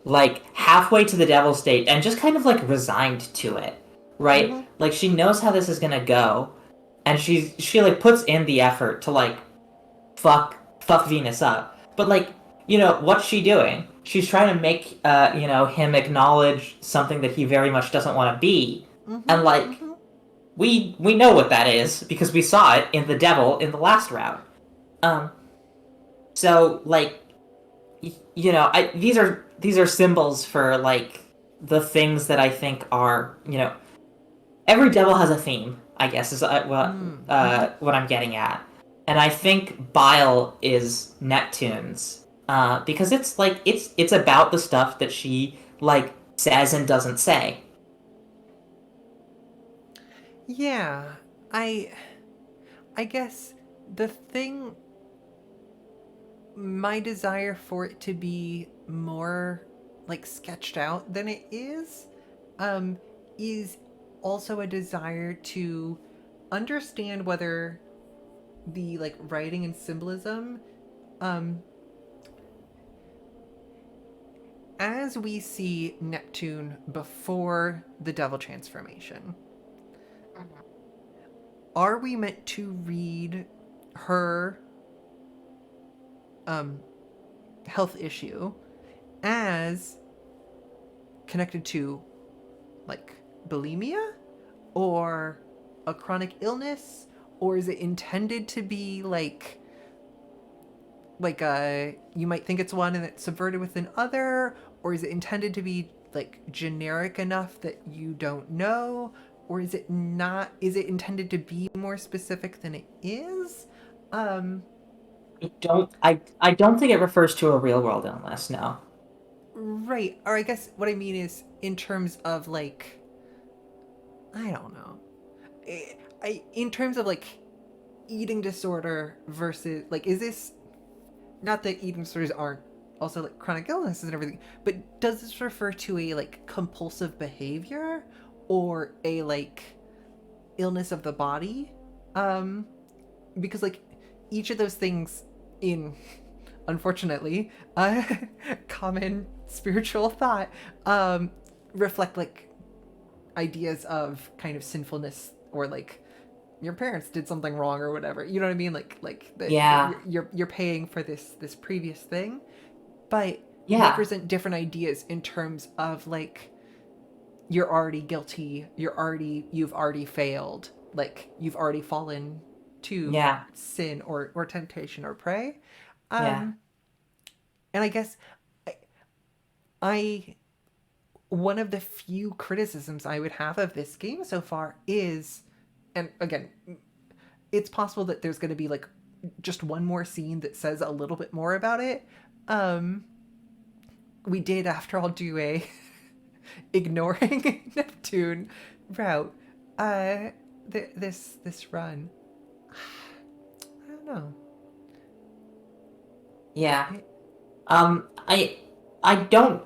like halfway to the devil state and just kind of like resigned to it, right? Mm-hmm. Like she knows how this is going to go, and she like puts in the effort to like fuck Venus up. But like, what's she doing? She's trying to make him acknowledge something that he very much doesn't want to be. Mm-hmm. And like Mm-hmm. we know what that is because we saw it in the devil in the last round. Um so like these are these are symbols for like the things that I think are, every devil has a theme, I guess, is what I'm getting at. And I think Bile is Neptune's, because it's like it's about the stuff that she like says and doesn't say. Yeah, I I guess the thing, my desire for it to be more like sketched out than it um is also a desire to understand whether the like writing and symbolism, um as we see Neptune before the devil transformation, are we meant to read her um health issue as connected to like bulimia or a chronic illness, or is it intended to be like a, you might think it's one and it's subverted with an other, or is it intended to be like generic enough that you don't know, or is it not, is it intended to be more specific than it is? um I don't think it refers to a real world illness. No. right, or I guess what I mean is in terms of like, I don't know, in terms of like eating disorder versus like, is this, not that eating disorders aren't also like chronic illnesses and everything, but does this refer to a like compulsive behavior or a like illness of the body? um because like each of those things in, unfortunately, common spiritual thought, um reflect like ideas of kind of sinfulness, or like your parents did something wrong or whatever, you know what I mean, like that Yeah. you're paying for this previous thing, but Yeah. represent different ideas in terms of like, you're already guilty, you've already failed, like you've already fallen to Yeah. sin or temptation or prey. Yeah. um and I guess I, I one of the few criticisms I would have of this game so far is, and again, it's possible that there's going to be like just one more scene that says a little bit more about it. um we did, after all, do a ignoring Neptune route, uh this run. I don't know. Yeah. It, I don't.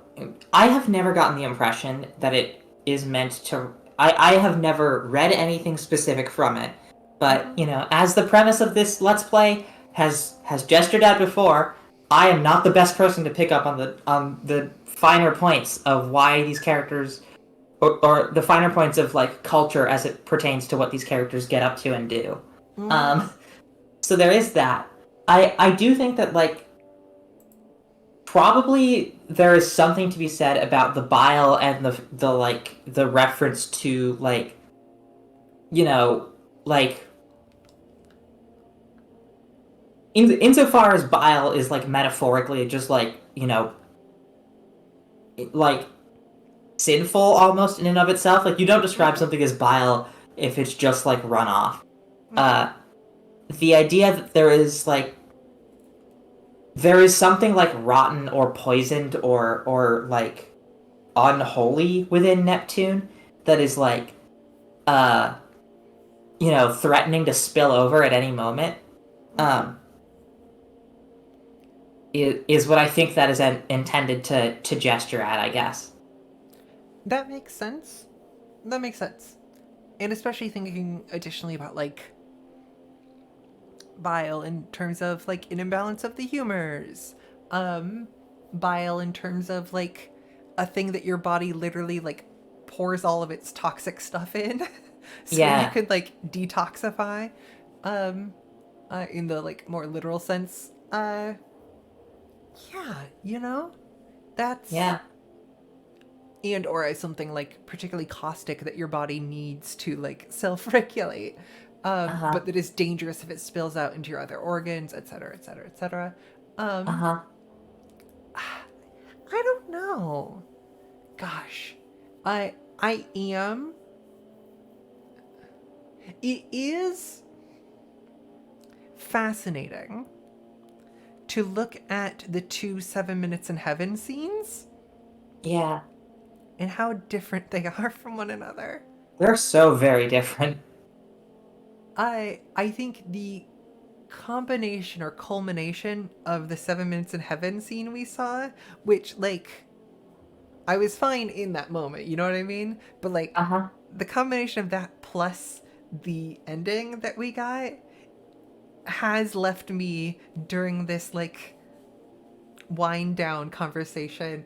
I have never gotten the impression that it is meant to. I have never read anything specific from it, but mhm. as the premise of this Let's Play has gestured at before, I am not the best person to pick up on the finer points of why these characters, or the finer points of like culture as it pertains to what these characters get up to and do. Mm, Um, so there is that. I do think that like probably there is something to be said about the bile and the like the reference to like you know like insofar as bile is like metaphorically just like like sinful almost in and of itself. Like you don't describe mhm, something as bile if it's just like runoff. mhm, uh the idea that there is something like rotten or poisoned or like unholy within Neptune that is like uh threatening to spill over at any moment, mhm. um is what I think that is intended to gesture at, I guess. That makes sense. That makes sense. And especially thinking additionally about like bile in terms of like an imbalance of the humors. Um, bile in terms of like a thing that your body literally like pours all of its toxic stuff in so you Yeah. could like detoxify. Um, in the like more literal sense. Yeah, that's, Yeah. and or as something like particularly caustic that your body needs to like self-regulate, Uh-huh. but that is dangerous if it spills out into your other organs, etc., etc., etc. um Uh-huh. I don't don't know. Gosh, I am. It is fascinating to look at the two 7 Minutes in Heaven scenes Yeah, and how different they are from one another. they're so very different. I think the combination or culmination of the 7 Minutes in Heaven scene we saw, which like I was fine in that moment, you know what I mean? But like Uh-huh. the combination of that plus the ending that we got has left me during this like wind down conversation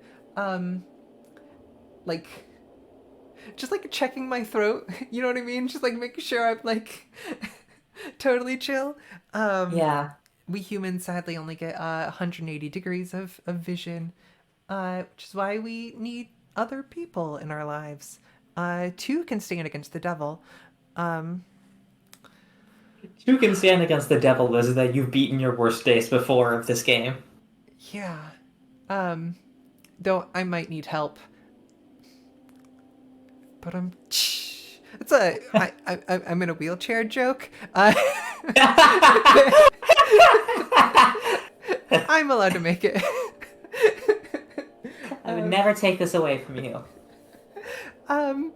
like just like checking my throat, you know what I mean? Just like making sure I'm like totally chill. Yeah. We humans sadly only get 180 degrees of vision, which is why we need other people in our lives. Two can stand against the devil. Um, Who can stand against the devil is that you've beaten your worst days before of this game. yeah. Um, though I might need help. But it's I'm in a wheelchair joke. I'm allowed to make it. I would never take this away from you. um.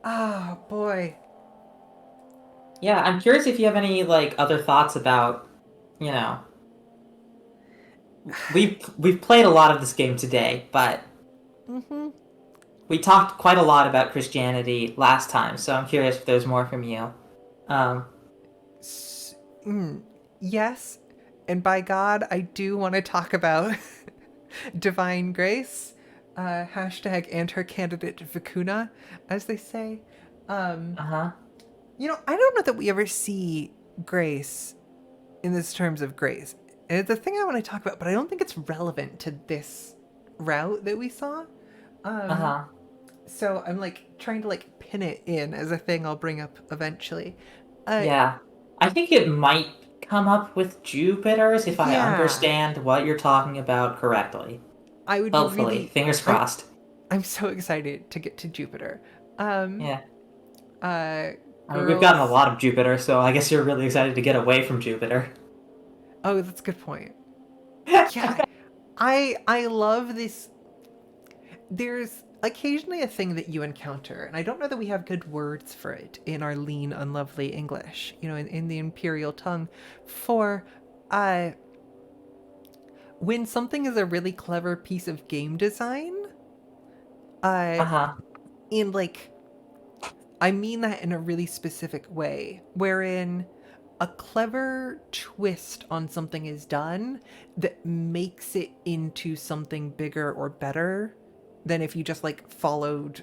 Oh boy. Yeah, I'm curious if you have any like other thoughts about, you know, we've played a lot of this game today, but Mm-hmm. we talked quite a lot about Christianity last time, so I'm curious if there's more from you. Um, Yes, and by God, I do want to talk about divine grace. Hashtag and her candidate Vicuna, as they say. Um, uh-huh. I don't know that we ever see grace in this terms of grace. And it's a thing I want to talk about, but I don't think it's relevant to this route that we saw. Um, Uh-huh. so I'm like trying to like pin it in as a thing I'll bring up eventually. Uh, Yeah. I think it might come up with Jupiter's if I yeah, understand what you're talking about correctly. I would be Hopefully. really. Fingers crossed. I'm so excited to get to Jupiter. Um, Yeah. uh, I mean, we've gotten a girls. lot of Jupiter, so I guess you're really excited to get away from Jupiter. Oh, that's a good point. Yeah, I love this. There's occasionally a thing that you encounter, and I don't know that we have good words for it in our lean, unlovely English, in the imperial tongue, for uh, when something is a really clever piece of game design, uh, Uh-huh. in like, I mean that in a really specific way, wherein a clever twist on something is done that makes it into something bigger or better than if you just like followed.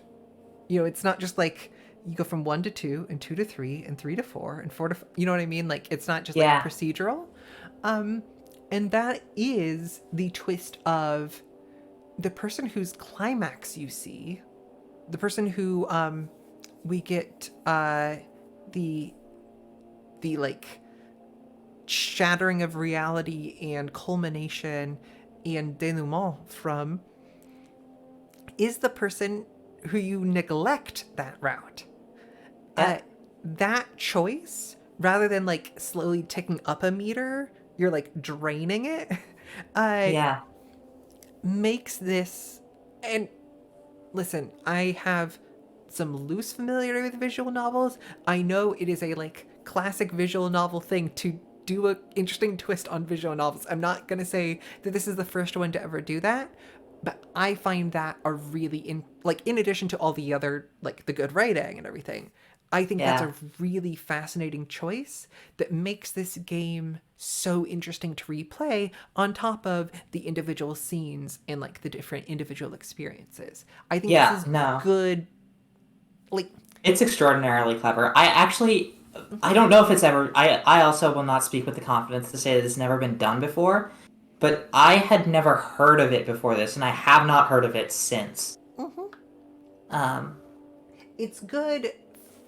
It's not just like you go from 1 to 2 and 2 to 3 and 3 to 4 and 4 to you know what I mean? Like it's not just like Yeah. procedural. Um, and that is the twist of the person whose climax you see, the person who we get the like shattering of reality and culmination and denouement from, is the person who you neglect that route. Yeah. That choice, rather than like slowly ticking up a meter, you're like draining it, uh, Yeah. makes this. And listen, I have some loose familiarity with visual novels. I know it is a like classic visual novel thing to do a interesting twist on visual novels. I'm not gonna say that this is the first one to ever do that, but I find that a really in addition to all the other like the good writing and everything, I think that's Yeah. a really fascinating choice that makes this game so interesting to replay on top of the individual scenes and like the different individual experiences. I think this Yeah. is No. good. Like, It's extraordinarily clever. I don't know if it's ever. I also will not speak with the confidence to say that it's never been done before, but I had never heard of it before this, and I have not heard of it since. mhm. Um, It's good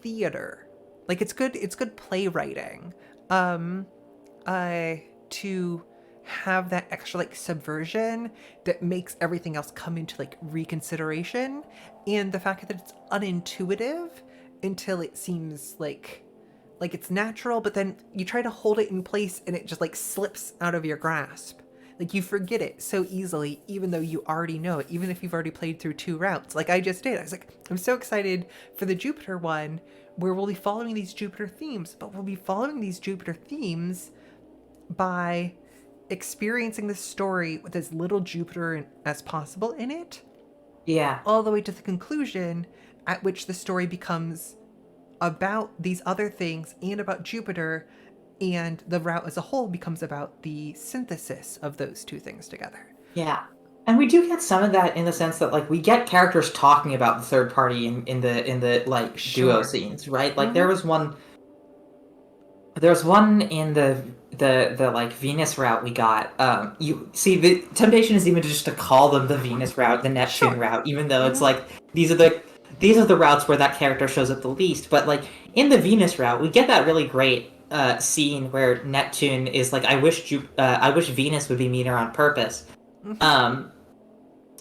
theater. Like it's good playwriting. To have that extra like subversion that makes everything else come into like reconsideration, and the fact that it's unintuitive until it seems like it's natural, but then you try to hold it in place and it just like slips out of your grasp. Like you forget it so easily, even though you already know it, even if you've already played through 2 routes, like I just did. I was like, I'm so excited for the Jupiter one, where we'll be following these Jupiter themes, but we'll be following these Jupiter themes by experiencing the story with as little Jupiter as possible in it, Yeah. all the way to the conclusion at which the story becomes about these other things and about Jupiter, and the route as a whole becomes about the synthesis of those two things together. Yeah. And we do get some of that in the sense that like we get characters talking about the third party in the like duo Sure. scenes, right? Like there was one in the like Venus route we got. You see, the temptation is even just to call them the Venus route, the Neptune Sure. route, even though it's like these are the routes where that character shows up the least. But like in the Venus route, we get that really great scene where Neptune is like, I wish Venus would be meaner on purpose.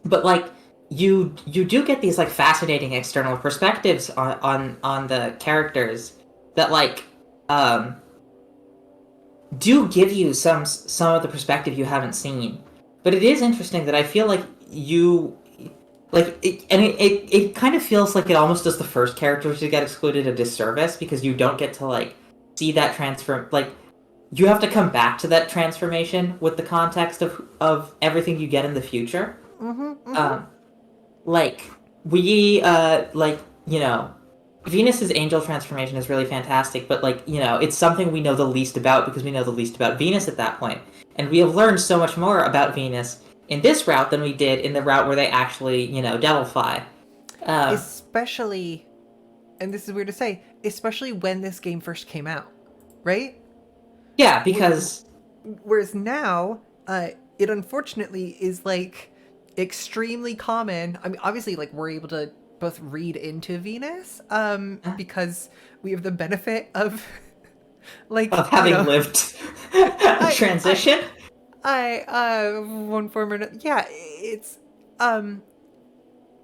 But like you do get these like fascinating external perspectives on the characters that like do give you some of the perspective you haven't seen. But it is interesting that I feel like you like it, and it kind of feels like it almost does the first characters to get excluded a disservice because you don't get to like see that transfer. Like you have to come back to that transformation with the context of everything you get in the future. Like we like Venus's angel transformation is really fantastic, but like it's something we know the least about because we know the least about Venus at that point, and we have learned so much more about Venus in this route than we did in the route where they actually devil fly. Especially, and this is weird to say, especially when this game first came out, right? Yeah, because Whereas now, it unfortunately is like extremely common. I mean, obviously, like we're able to both read into Venus, because we have the benefit of like of having lived a transition. One form or another. Yeah, it's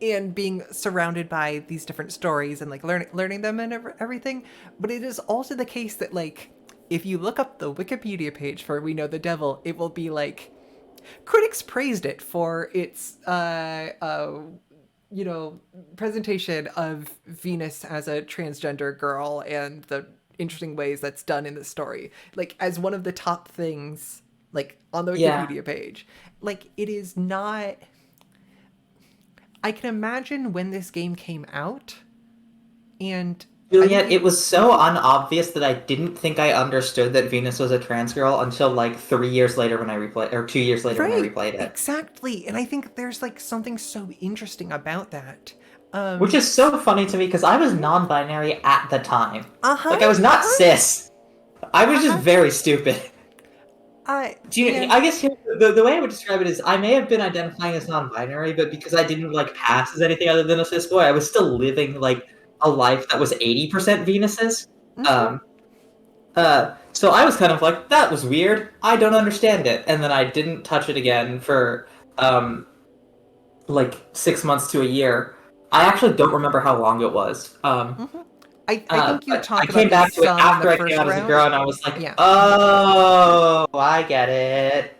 and being surrounded by these different stories and like learning them and everything. But it is also the case that like if you look up the Wikipedia page for We Know the Devil, it will be like critics praised it for its presentation of Venus as a transgender girl and the interesting ways that's done in the story, like as one of the top things like on the Wikipedia page. Like it is not. I can imagine when this game came out, and Juliet, it was so unobvious that I didn't think I understood that Venus was a trans girl until like 3 years later when I replayed, or 2 years later when I replayed it. Exactly, and I think there's like something so interesting about that. Which is so funny to me because I was non-binary at the time. Like I was not cis. I was just very stupid. I guess the way I would describe it is I may have been identifying as non-binary, but because I didn't like pass as anything other than a cis boy, I was still living like a life that was 80% Venus's. So I was kind of like, that was weird. I don't understand it, and then I didn't touch it again for like 6 months to a year. I actually don't remember how long it was. I think you talked about I came back to it some after in the I came first out as a round. girl, and I was like, oh, I get it.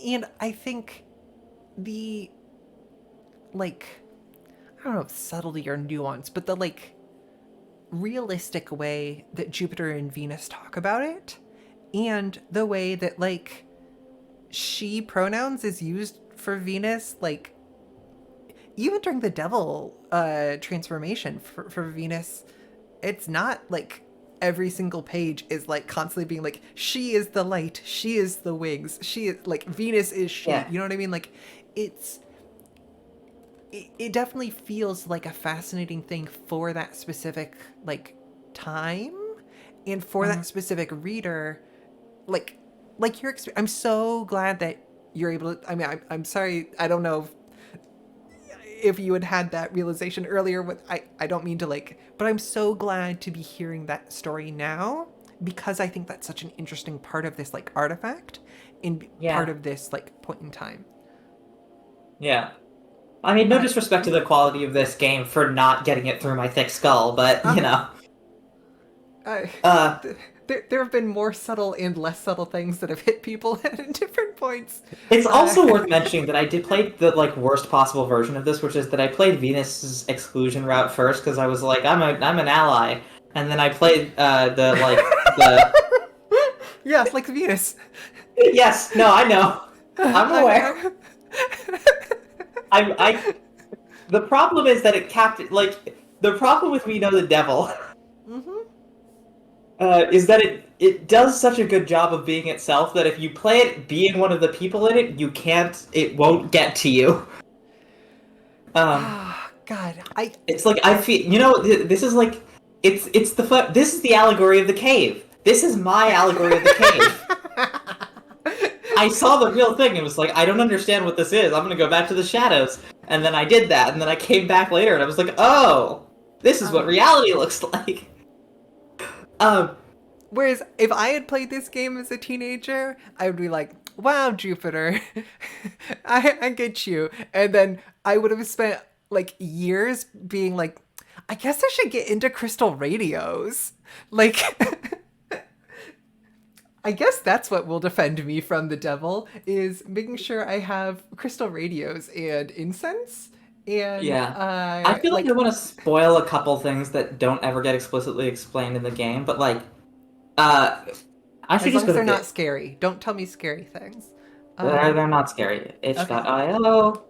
And I think the, like, I don't know if subtlety or nuance, but the, like, realistic way that Jupiter and Venus talk about it, and the way that, like, she pronouns is used for Venus, like, even during the devil transformation for Venus, it's not like every single page is like constantly being like, she is the light, she is the wings, she is like Venus is she. You know what I mean? Like it definitely feels like a fascinating thing for that specific like time and for that specific reader. Like your experience. I'm so glad that you're able to. I mean, I'm sorry. I don't know if you had that realization earlier. I don't mean to like, but I'm so glad to be hearing that story now because I think that's such an interesting part of this like artifact in part Yeah. of this like point in time. Yeah. I mean, no Uh, disrespect to the quality of this game for not getting it through my thick skull, but uh, you know. uh, Uh, there have been more subtle and less subtle things that have hit people at different points. it's Uh, also worth mentioning that I did play the like worst possible version of this, which is that I played Venus's exclusion route first because I was like, I'm an ally, and then I played the yeah, like Venus. yes, no, I know, I'm aware. I, I the problem is that it capped like the problem with We Know the Devil mm-hmm. is that it does such a good job of being itself that if you play it being one of the people in it, it won't get to you. Um, Ah, God, I it's like I feel this is like this is the allegory of the cave. This is my allegory of the cave. I saw the real thing and was like, I don't understand what this is. I'm gonna go back to the shadows. And then I did that, and then I came back later and I was like, oh, this is what reality looks like. Um, Whereas if I had played this game as a teenager, I would be like, wow, Jupiter, I get you. And then I would have spent like years being like, I guess I should get into crystal radios. Like, I guess that's what will defend me from the devil is making sure I have crystal radios and incense and yeah. I feel like I like want to spoil a couple things that don't ever get explicitly explained in the game, but like, uh, I should as just long go as to they're not scary. Don't tell me scary things. they're not scary. Okay. Itch.io.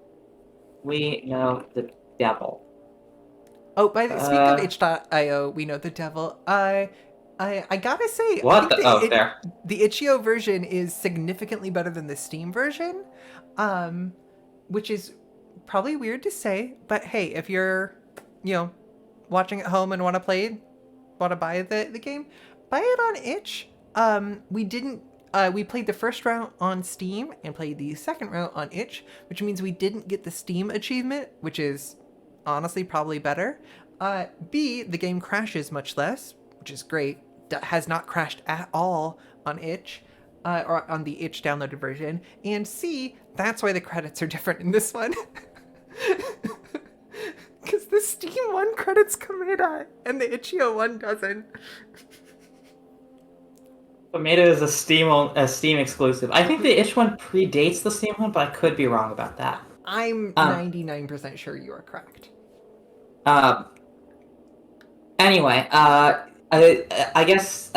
We know the devil. Oh, by the speak of Uh, itch.io, we know the devil. I gotta say, I what think the? Oh, there. the itch.io version is significantly better than the Steam version, um, which is probably weird to say, but hey, if you're, you know, watching at home and want to buy the game, buy it on itch. We didn't. We played the first round on Steam and played the second round on itch, which means we didn't get the Steam achievement, which is honestly probably better. B, the game crashes much less, which is great. Has not crashed at all on itch. Or on the itch downloaded version. And C, that's why the credits are different in this one. Because the Steam one credits Komeda and the itch.io one doesn't. Tomato is a Steam exclusive. I think the itch one predates the Steam one, but I could be wrong about that. I'm 99% sure you are correct. Uh, anyway, I guess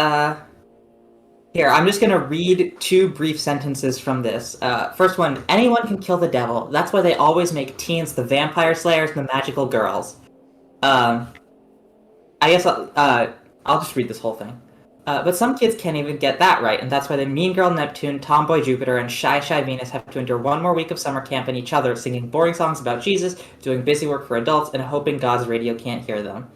here I'm just gonna read two brief sentences from this. First one: anyone can kill the devil. That's why they always make teens the vampire slayers and the magical girls. I guess I'll just read this whole thing. But some kids can't even get that right, and that's why the mean girl Neptune, tomboy Jupiter, and shy Venus have to endure one more week of summer camp and each other, singing boring songs about Jesus, doing busy work for adults, and hoping God's radio can't hear them.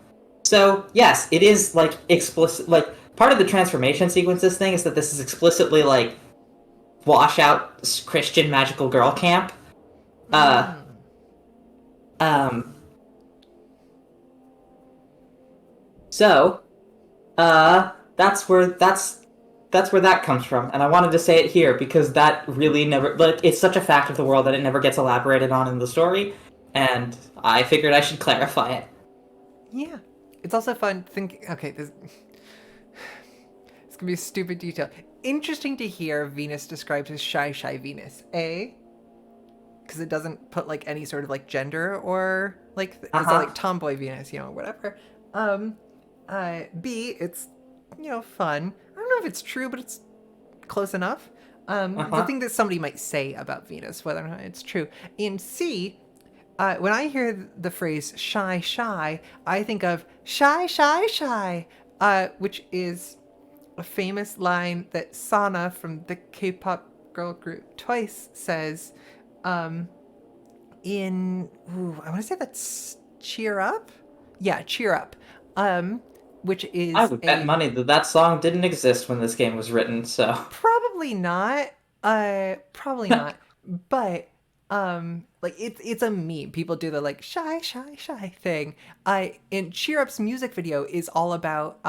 So, yes, it is, like, explicit, like, part of the transformation sequences thing is that this is explicitly, like, washout Christian magical girl camp. So, that's where that comes from, and I wanted to say it here because that really never like it's such a fact of the world that it never gets elaborated on in the story, and I figured I should clarify it. Yeah. It's also fun thinking. Okay, this. It's gonna be a stupid detail. Interesting to hear Venus described as shy Venus. A. Because it doesn't put like any sort of like gender or like it's like tomboy Venus, you know, whatever. B. It's fun. I don't know if it's true, but it's close enough. The thing that somebody might say about Venus, whether or not it's true. And C. When I hear the phrase shy, I think of shy, which is a famous line that Sana from the K-pop girl group Twice says I want to say that's Cheer Up? Yeah, Cheer Up. Which is I would bet money that song didn't exist when this game was written, so probably not. Probably not. But like it's a meme. People do the like shy thing. And Cheer Up's music video is all about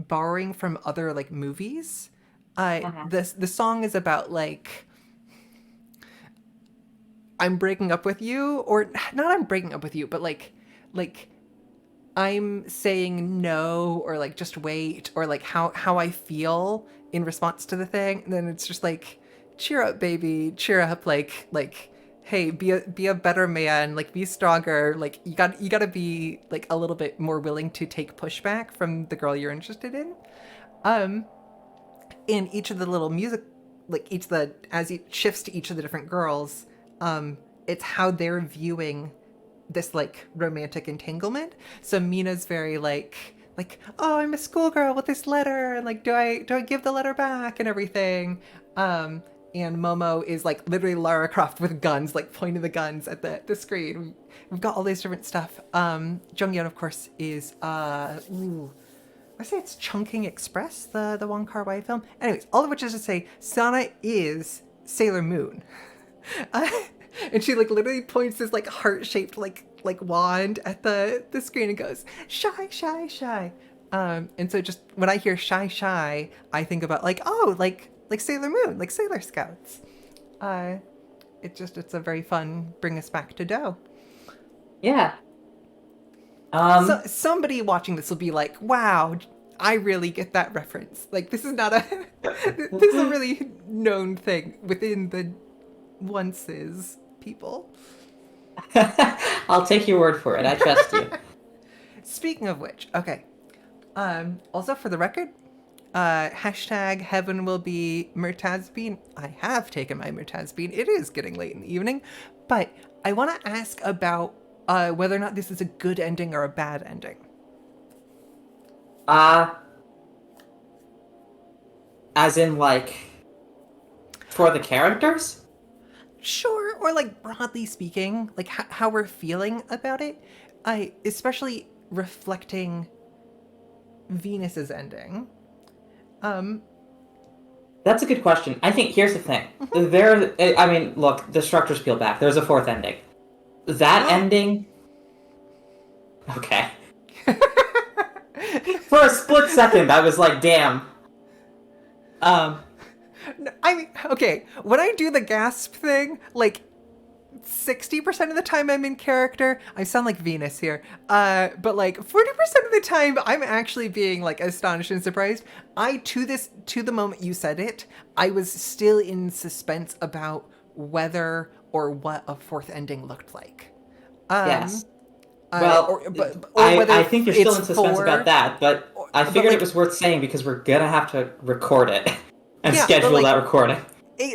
borrowing from other like movies. Uh-huh. The song is about like I'm breaking up with you, or not I'm breaking up with you, but like I'm saying no, or like just wait, or like how I feel in response to the thing. And then it's just like, cheer up, baby, cheer up, like hey, be a better man, like be stronger, like you got to be like a little bit more willing to take pushback from the girl you're interested in. Um, in each of the little music, like each of the as it shifts to each of the different girls, it's how they're viewing this like romantic entanglement. So Mina's very like, oh, I'm a schoolgirl with this letter, and like, do I give the letter back and everything. And Momo is like literally Lara Croft with guns, like pointing the guns at the screen. We've got all these different stuff. Jungyeon, of course, is I say it's Chungking Express, the Wong Kar-wai film. Anyways, all of which is to say, Sana is Sailor Moon. Uh, and she like literally points this like heart-shaped like wand at the screen and goes, shy, shy, shy. And so just when I hear shy, shy, I think about like, oh, like Sailor Moon, like Sailor Scouts. It's a very fun bring us back to Do. Yeah. So somebody watching this will be like, wow, I really get that reference. Like this is not a this is a really known thing within the onces people. I'll take your word for it. I trust you. Speaking of which, okay. Also for the record, hashtag heaven will be Murtazbean. I have taken my Murtazbean. It is getting late in the evening, but I want to ask about whether or not this is a good ending or a bad ending. As in like for the characters? Sure, or like broadly speaking, like how we're feeling about it. I especially reflecting Venus's ending. That's a good question. I think here's the thing. I mean, look, the structure's peeled back. There's a fourth ending. That ending. Okay. For a split second, I was like, damn. I mean, okay, when I do the gasp thing, like 60% of the time I'm in character. I sound like Venus here. But like 40% of the time I'm actually being like astonished and surprised. To the moment you said it, I was still in suspense about whether or what a fourth ending looked like. Yes. Well, I think you're still in suspense about that, but I figured it was worth saying because we're gonna have to record it and schedule that recording.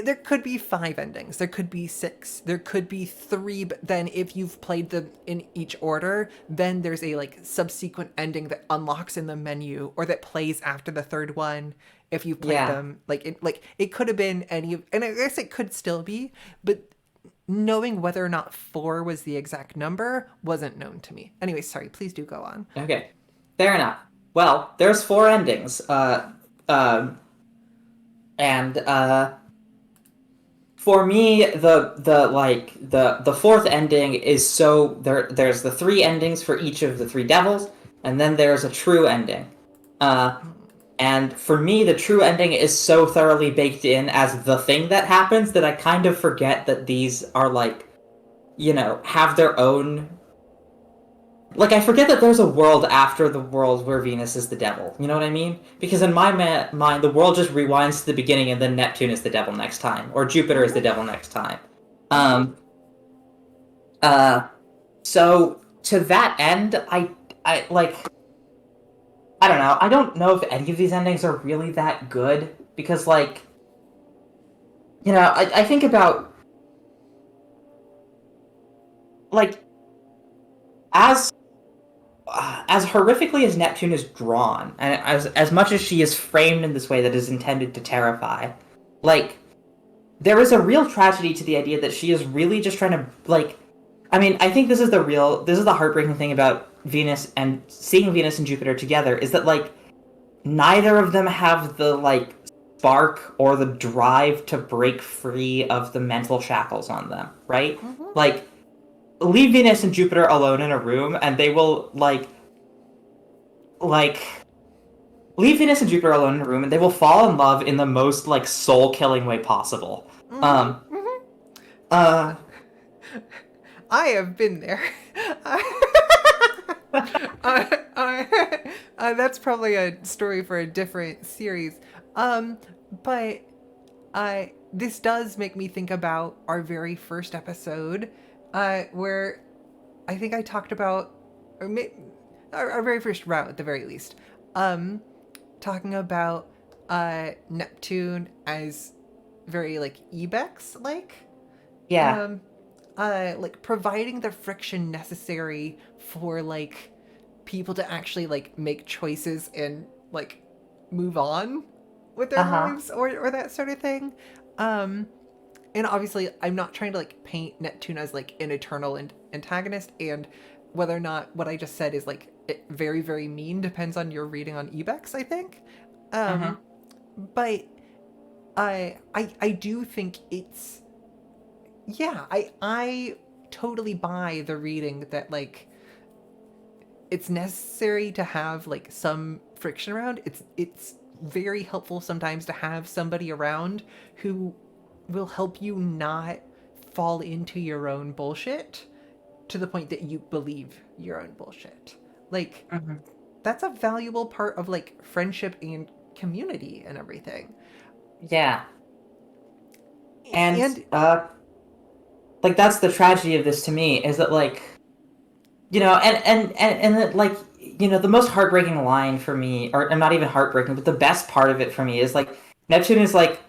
There could be 5 endings. There could be 6. There could be 3. But then if you've played them in each order, then there's a like subsequent ending that unlocks in the menu or that plays after the third one. If you've played them, it could have been any of, and I guess it could still be, but knowing whether or not 4 was the exact number wasn't known to me. Anyway, sorry. Please do go on. Okay, fair enough. Well, there's 4 endings. For me, the fourth ending is so there's the 3 endings for each of the 3 devils, and then there's a true ending. And for me, the true ending is so thoroughly baked in as the thing that happens that I kind of forget that these are like, have their own. Like, I forget that there's a world after the world where Venus is the devil. You know what I mean? Because in my mind, the world just rewinds to the beginning and then Neptune is the devil next time. Or Jupiter is the devil next time. So, to that end, I don't know. I don't know if any of these endings are really that good. Because, I think about... as horrifically as Neptune is drawn, and as much as she is framed in this way that is intended to terrify, there is a real tragedy to the idea that she is really just trying to, I think this is the heartbreaking thing about Venus and seeing Venus and Jupiter together, is that, neither of them have the, spark or the drive to break free of the mental shackles on them, right? Mm-hmm. Leave Venus and Jupiter alone in a room, and they will, leave Venus and Jupiter alone in a room, and they will fall in love in the most like soul-killing way possible. Um, Mm-hmm, mm-hmm. uh, I have been there. That's probably a story for a different series. But this does make me think about our very first episode, where I think I talked about, or our very first route at the very least, um, talking about Neptune as very like Ibex like, yeah, um, like providing the friction necessary for like people to actually like make choices and like move on with their uh-huh. lives or that sort of thing. Um, and obviously, I'm not trying to like paint Neptune as like an eternal antagonist, and whether or not what I just said is like very very mean depends on your reading on Ebex, I think. Mm-hmm. Um, but I do think it's, yeah, I totally buy the reading that like it's necessary to have like some friction around. It's very helpful sometimes to have somebody around who will help you not fall into your own bullshit to the point that you believe your own bullshit. Like Mm-hmm. that's a valuable part of like friendship and community and everything. Yeah, and And like that's the tragedy of this to me is that like and that like the most heartbreaking line for me, or not even heartbreaking, but the best part of it for me is like Neptune is like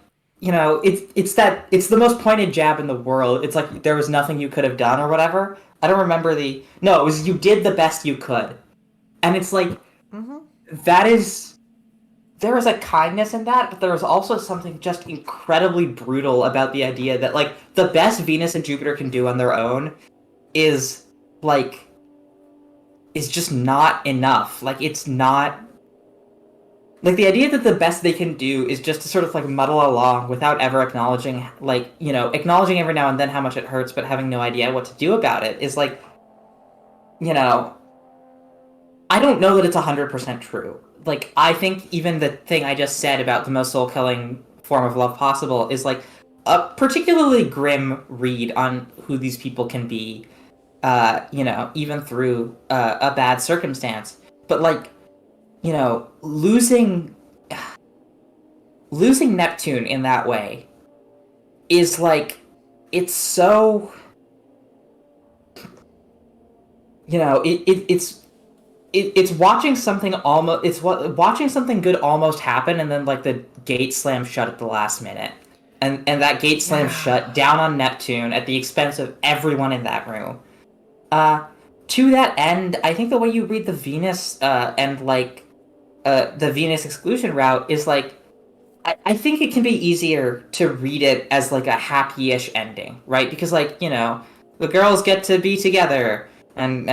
it's the most pointed jab in the world. It's like there was nothing you could have done or whatever. I don't remember the no, it was you did the best you could, and it's like mm-hmm. that is there is a kindness in that, but there is also something just incredibly brutal about the idea that like the best Venus and Jupiter can do on their own is like is just not enough. Like it's not like the idea that the best they can do is just to sort of like muddle along without ever acknowledging like, acknowledging every now and then how much it hurts but having no idea what to do about it is like, you know, I don't know that it's 100% true. Like I think even the thing I just said about the most soul-killing form of love possible is like a particularly grim read on who these people can be, even through a bad circumstance. But like, losing Neptune in that way is like it's so it's watching something almost it's what watching something good almost happen and then like the gate slams shut at the last minute and that gate slams Yeah. shut down on Neptune at the expense of everyone in that room. Uh, to that end, I think the way you read the Venus and like the Venus exclusion route is like I think it can be easier to read it as like a happy-ish ending, right? Because like the girls get to be together and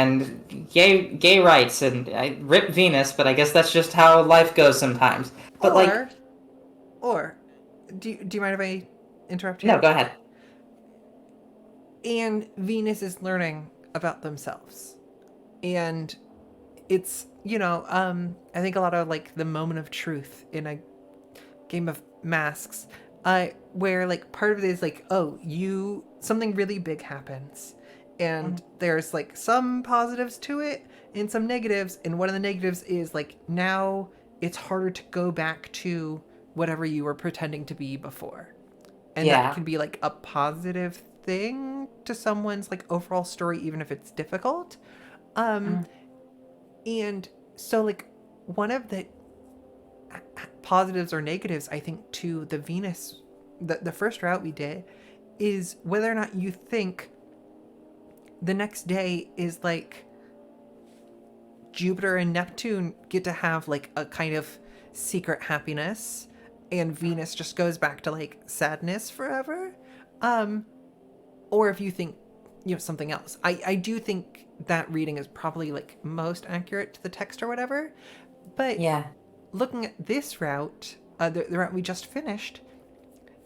gay rights and I rip Venus, but I guess that's just how life goes sometimes. But like, Or or do you mind if I interrupt no, here? go ahead. And Venus is learning about themselves. And it's, I think a lot of like the moment of truth in a game of masks, where like part of it is like, oh, something really big happens. And there's like some positives to it and some negatives. And one of the negatives is like now it's harder to go back to whatever you were pretending to be before. And that Yeah. can be like a positive thing to someone's like overall story, even if it's difficult. Um, Mm. and so like one of the positives or negatives, I think, to the Venus, the first route we did, is whether or not you think the next day is like Jupiter and Neptune get to have like a kind of secret happiness and Venus just goes back to like sadness forever. Um, or if you think, something else. I do think that reading is probably like most accurate to the text or whatever. But Yeah. looking at this route, the route we just finished,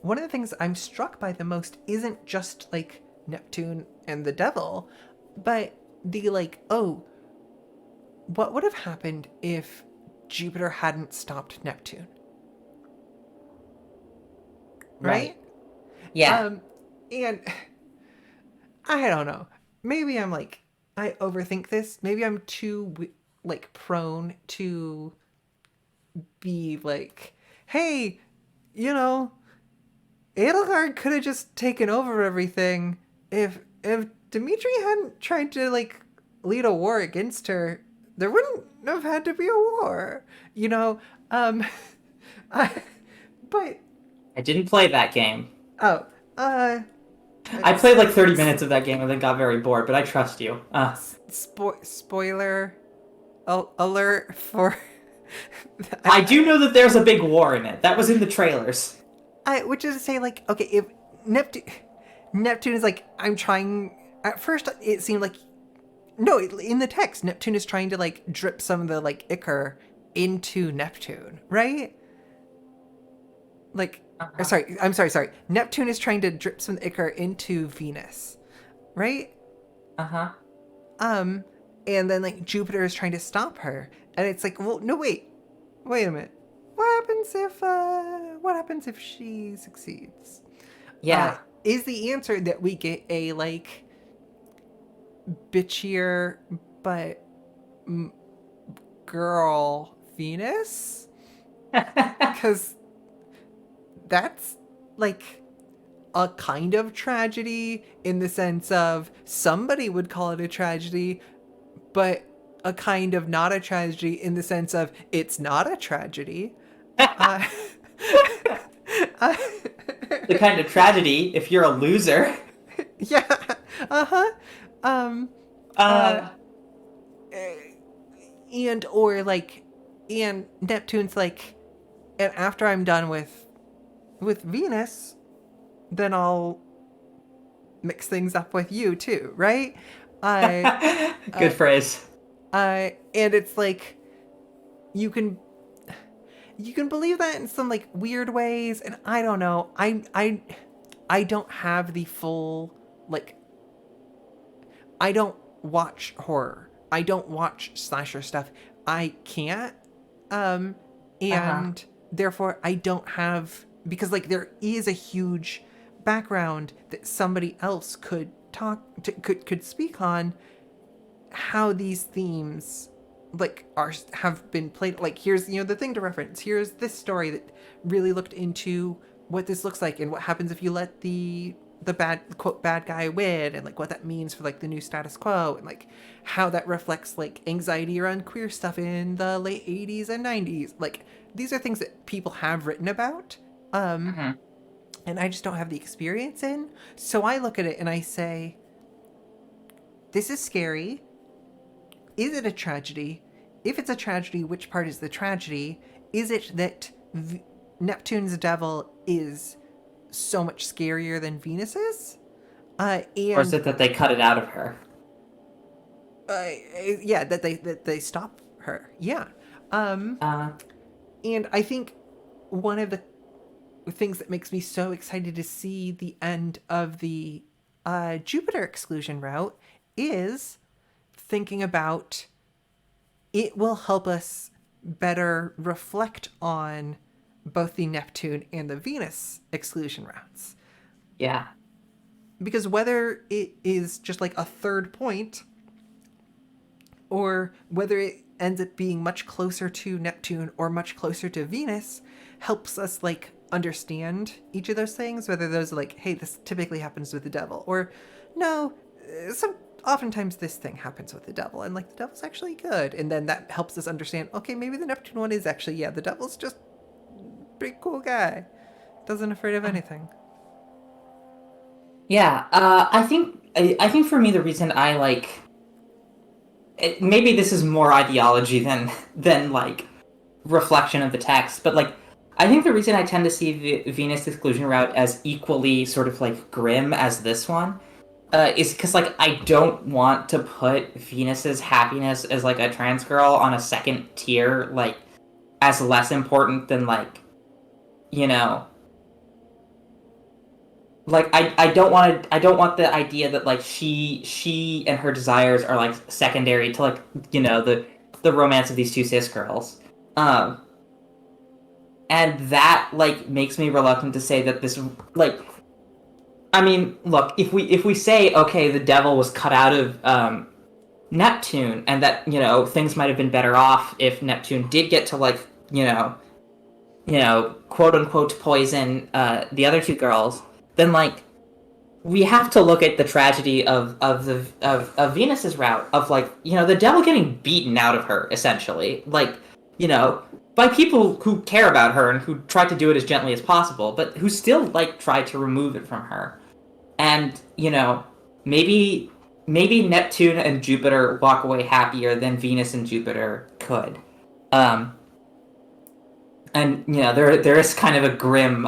one of the things I'm struck by the most isn't just like Neptune and the devil, but the like, oh, what would have happened if Jupiter hadn't stopped Neptune. Right? Yeah. And I don't know. Maybe I'm like, I overthink this. Maybe I'm too like prone to be like, hey, you know, Edelgard could have just taken over everything if Dimitri hadn't tried to like lead a war against her. There wouldn't have had to be a war, you know. Um, I, but I didn't play that game. oh, uh, I played like 30 minutes of that game and then got very bored, but I trust you. spoiler alert for. I do know that there's a big war in it. That was in the trailers. Which is to say, like, okay, if Neptune is like, I'm trying. At first, it seemed like, no, in the text, Neptune is trying to like drip some of the like ichor into Neptune, right? Like, or sorry, I'm sorry. Neptune is trying to drip some ichor into Venus, right? Uh-huh. And then like Jupiter is trying to stop her, and it's like, well, no, wait a minute. What happens if she succeeds? Yeah. Is the answer that we get a like bitchier but girl Venus? Because that's like a kind of tragedy in the sense of somebody would call it a tragedy, but a kind of not a tragedy in the sense of it's not a tragedy. uh, The kind of tragedy if you're a loser. yeah. Uh-huh. Uh, And or like, and Neptune's like, and after I'm done with Venus, then I'll mix things up with you too, right? Good phrase. And it's like you can believe that in some like weird ways, and I don't know. I don't have the full like. I don't watch horror. I don't watch slasher stuff. I can't. And therefore I don't have, because like there is a huge background that somebody else could could speak on how these themes like have been played. Like here's the thing to reference. Here's this story that really looked into what this looks like and what happens if you let the bad quote bad guy win, and like what that means for like the new status quo, and like how that reflects like anxiety around queer stuff in the late 80s and 90s. Like these are things that people have written about, and I just don't have the experience in. So I look at it and I say, this is scary. Is it a tragedy? If it's a tragedy, which part is the tragedy? Is it that Neptune's devil is so much scarier than Venus is? Or is it that they cut it out of her? Yeah, that they stop her. Yeah. And I think one of the things that makes me so excited to see the end of the Jupiter exclusion route is thinking about it will help us better reflect on both the Neptune and the Venus exclusion routes. Yeah. Because whether it is just like a third point, or whether it ends up being much closer to Neptune or much closer to Venus, helps us like understand each of those things. Whether those are like, hey, this typically happens with the devil, or no, oftentimes this thing happens with the devil, and like the devil's actually good, and then that helps us understand, okay, maybe the Neptune one is actually, yeah, the devil's just big cool guy, doesn't afraid of anything. Yeah, I think for me the reason I like maybe this is more ideology than like reflection of the text, but like I think the reason I tend to see the Venus exclusion route as equally sort of like grim as this one is because like I don't want to put Venus's happiness as like a trans girl on a second tier, like as less important than like, you know, like I don't want the idea that like she and her desires are like secondary to like, you know, the romance of these two cis girls. Um, and that like makes me reluctant to say that this like I mean, look, if we say okay, the devil was cut out of Neptune, and that things might have been better off if Neptune did get to like quote unquote poison the other two girls, then like we have to look at the tragedy of Venus's route of like the devil getting beaten out of her essentially, like by people who care about her and who try to do it as gently as possible, but who still like try to remove it from her. And maybe Neptune and Jupiter walk away happier than Venus and Jupiter could. Um, and there is kind of a grim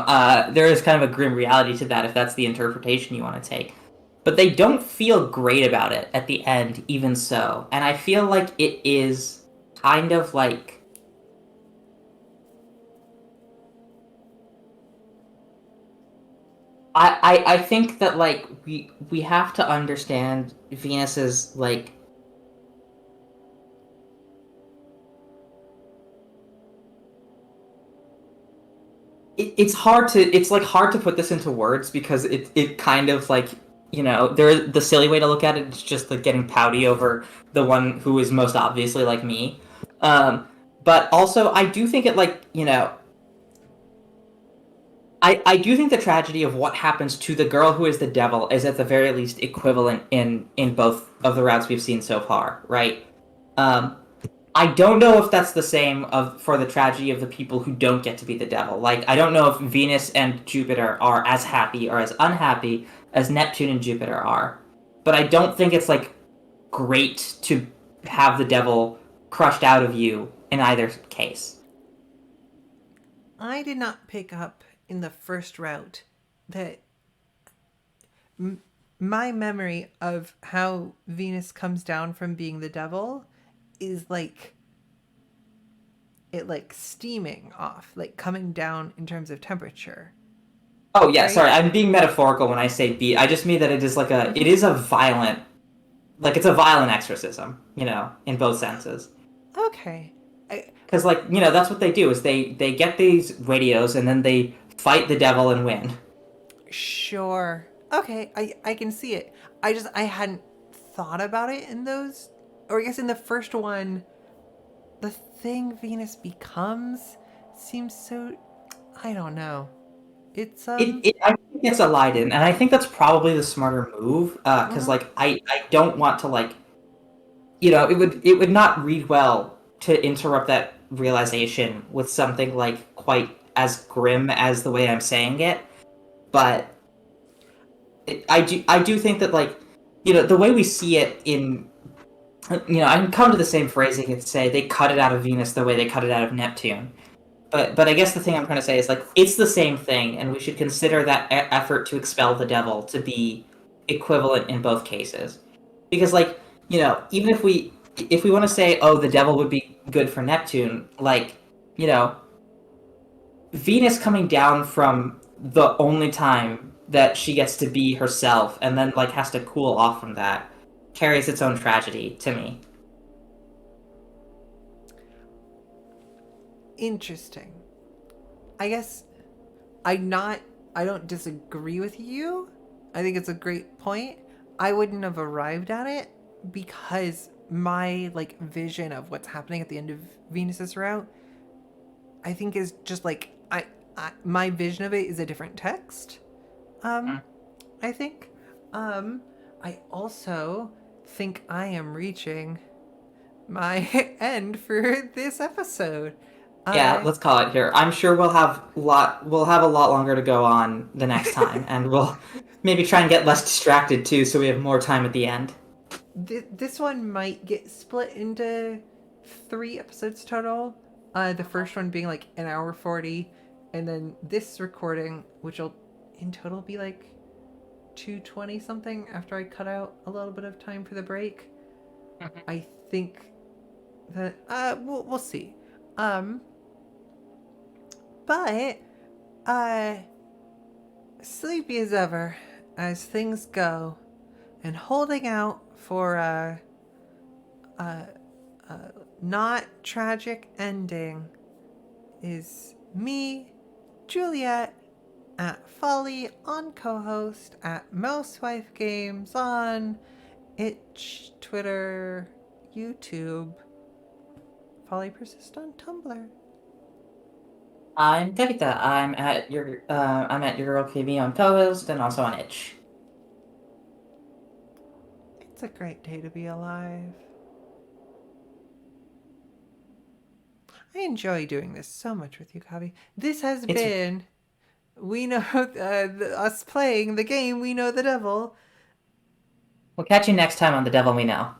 reality to that if that's the interpretation you want to take. But they don't feel great about it at the end, even so. And I feel like it is kind of like I think that like we have to understand Venus's like it's like hard to put this into words because it kind of like the silly way to look at it is just like getting pouty over the one who is most obviously like me. But also I do think it like I do think the tragedy of what happens to the girl who is the devil is at the very least equivalent in both of the routes we've seen so far, right? Um, I don't know if that's the same for the tragedy of the people who don't get to be the devil. Like, I don't know if Venus and Jupiter are as happy or as unhappy as Neptune and Jupiter are. But I don't think it's like great to have the devil crushed out of you in either case. I did not pick up in the first route that my memory of how Venus comes down from being the devil is like it like steaming off, like coming down in terms of temperature, Oh yeah, right? sorry, I'm being metaphorical when I say beat. I just mean that it is a violent, like it's a violent exorcism, in both senses. Okay. I, Because like that's what they do is they get these radios and then they fight the devil and win. sure. Okay, I can see it. I hadn't thought about it in those, or I guess in the first one, the thing Venus becomes seems so, I don't know. It's I think it's Aladdin, and I think that's probably the smarter move. Because mhm. like I don't want to like it would not read well to interrupt that realization with something like quite as grim as the way I'm saying it. But I do think that like the way we see it in I can come to the same phrasing and say they cut it out of Venus the way they cut it out of Neptune. But I guess the thing I'm trying to say is like it's the same thing, and we should consider that effort to expel the devil to be equivalent in both cases. Because like even if we want to say oh the devil would be good for Neptune, like you know Venus coming down from the only time that she gets to be herself and then like has to cool off from that carries its own tragedy to me. Interesting. I guess I don't disagree with you. I think it's a great point. I wouldn't have arrived at it because my like vision of what's happening at the end of Venus's route, I think is just like my vision of it is a different text. Um, I think. Um, I also think I am reaching my end for this episode. Yeah, I let's call it here. I'm sure we'll have a lot longer to go on the next time, and we'll maybe try and get less distracted too, so we have more time at the end. this one might get split into 3 episodes total. The first one being like an hour 40, and then this recording, which will in total be like 220 something after I cut out a little bit of time for the break. I think that we'll see. Um, but uh, sleepy as ever as things go, and holding out for a not tragic ending is me, Juliet, at Folly on co-host, at Mousewife Games on Itch, Twitter, YouTube, Folly Persist on Tumblr. I'm Kavita. I'm at your girl KB on co-host and also on Itch. It's a great day to be alive. I enjoy doing this so much with you, Kavi. This has It's been We Know us playing the game We Know the Devil. We'll catch you next time on The Devil We Know.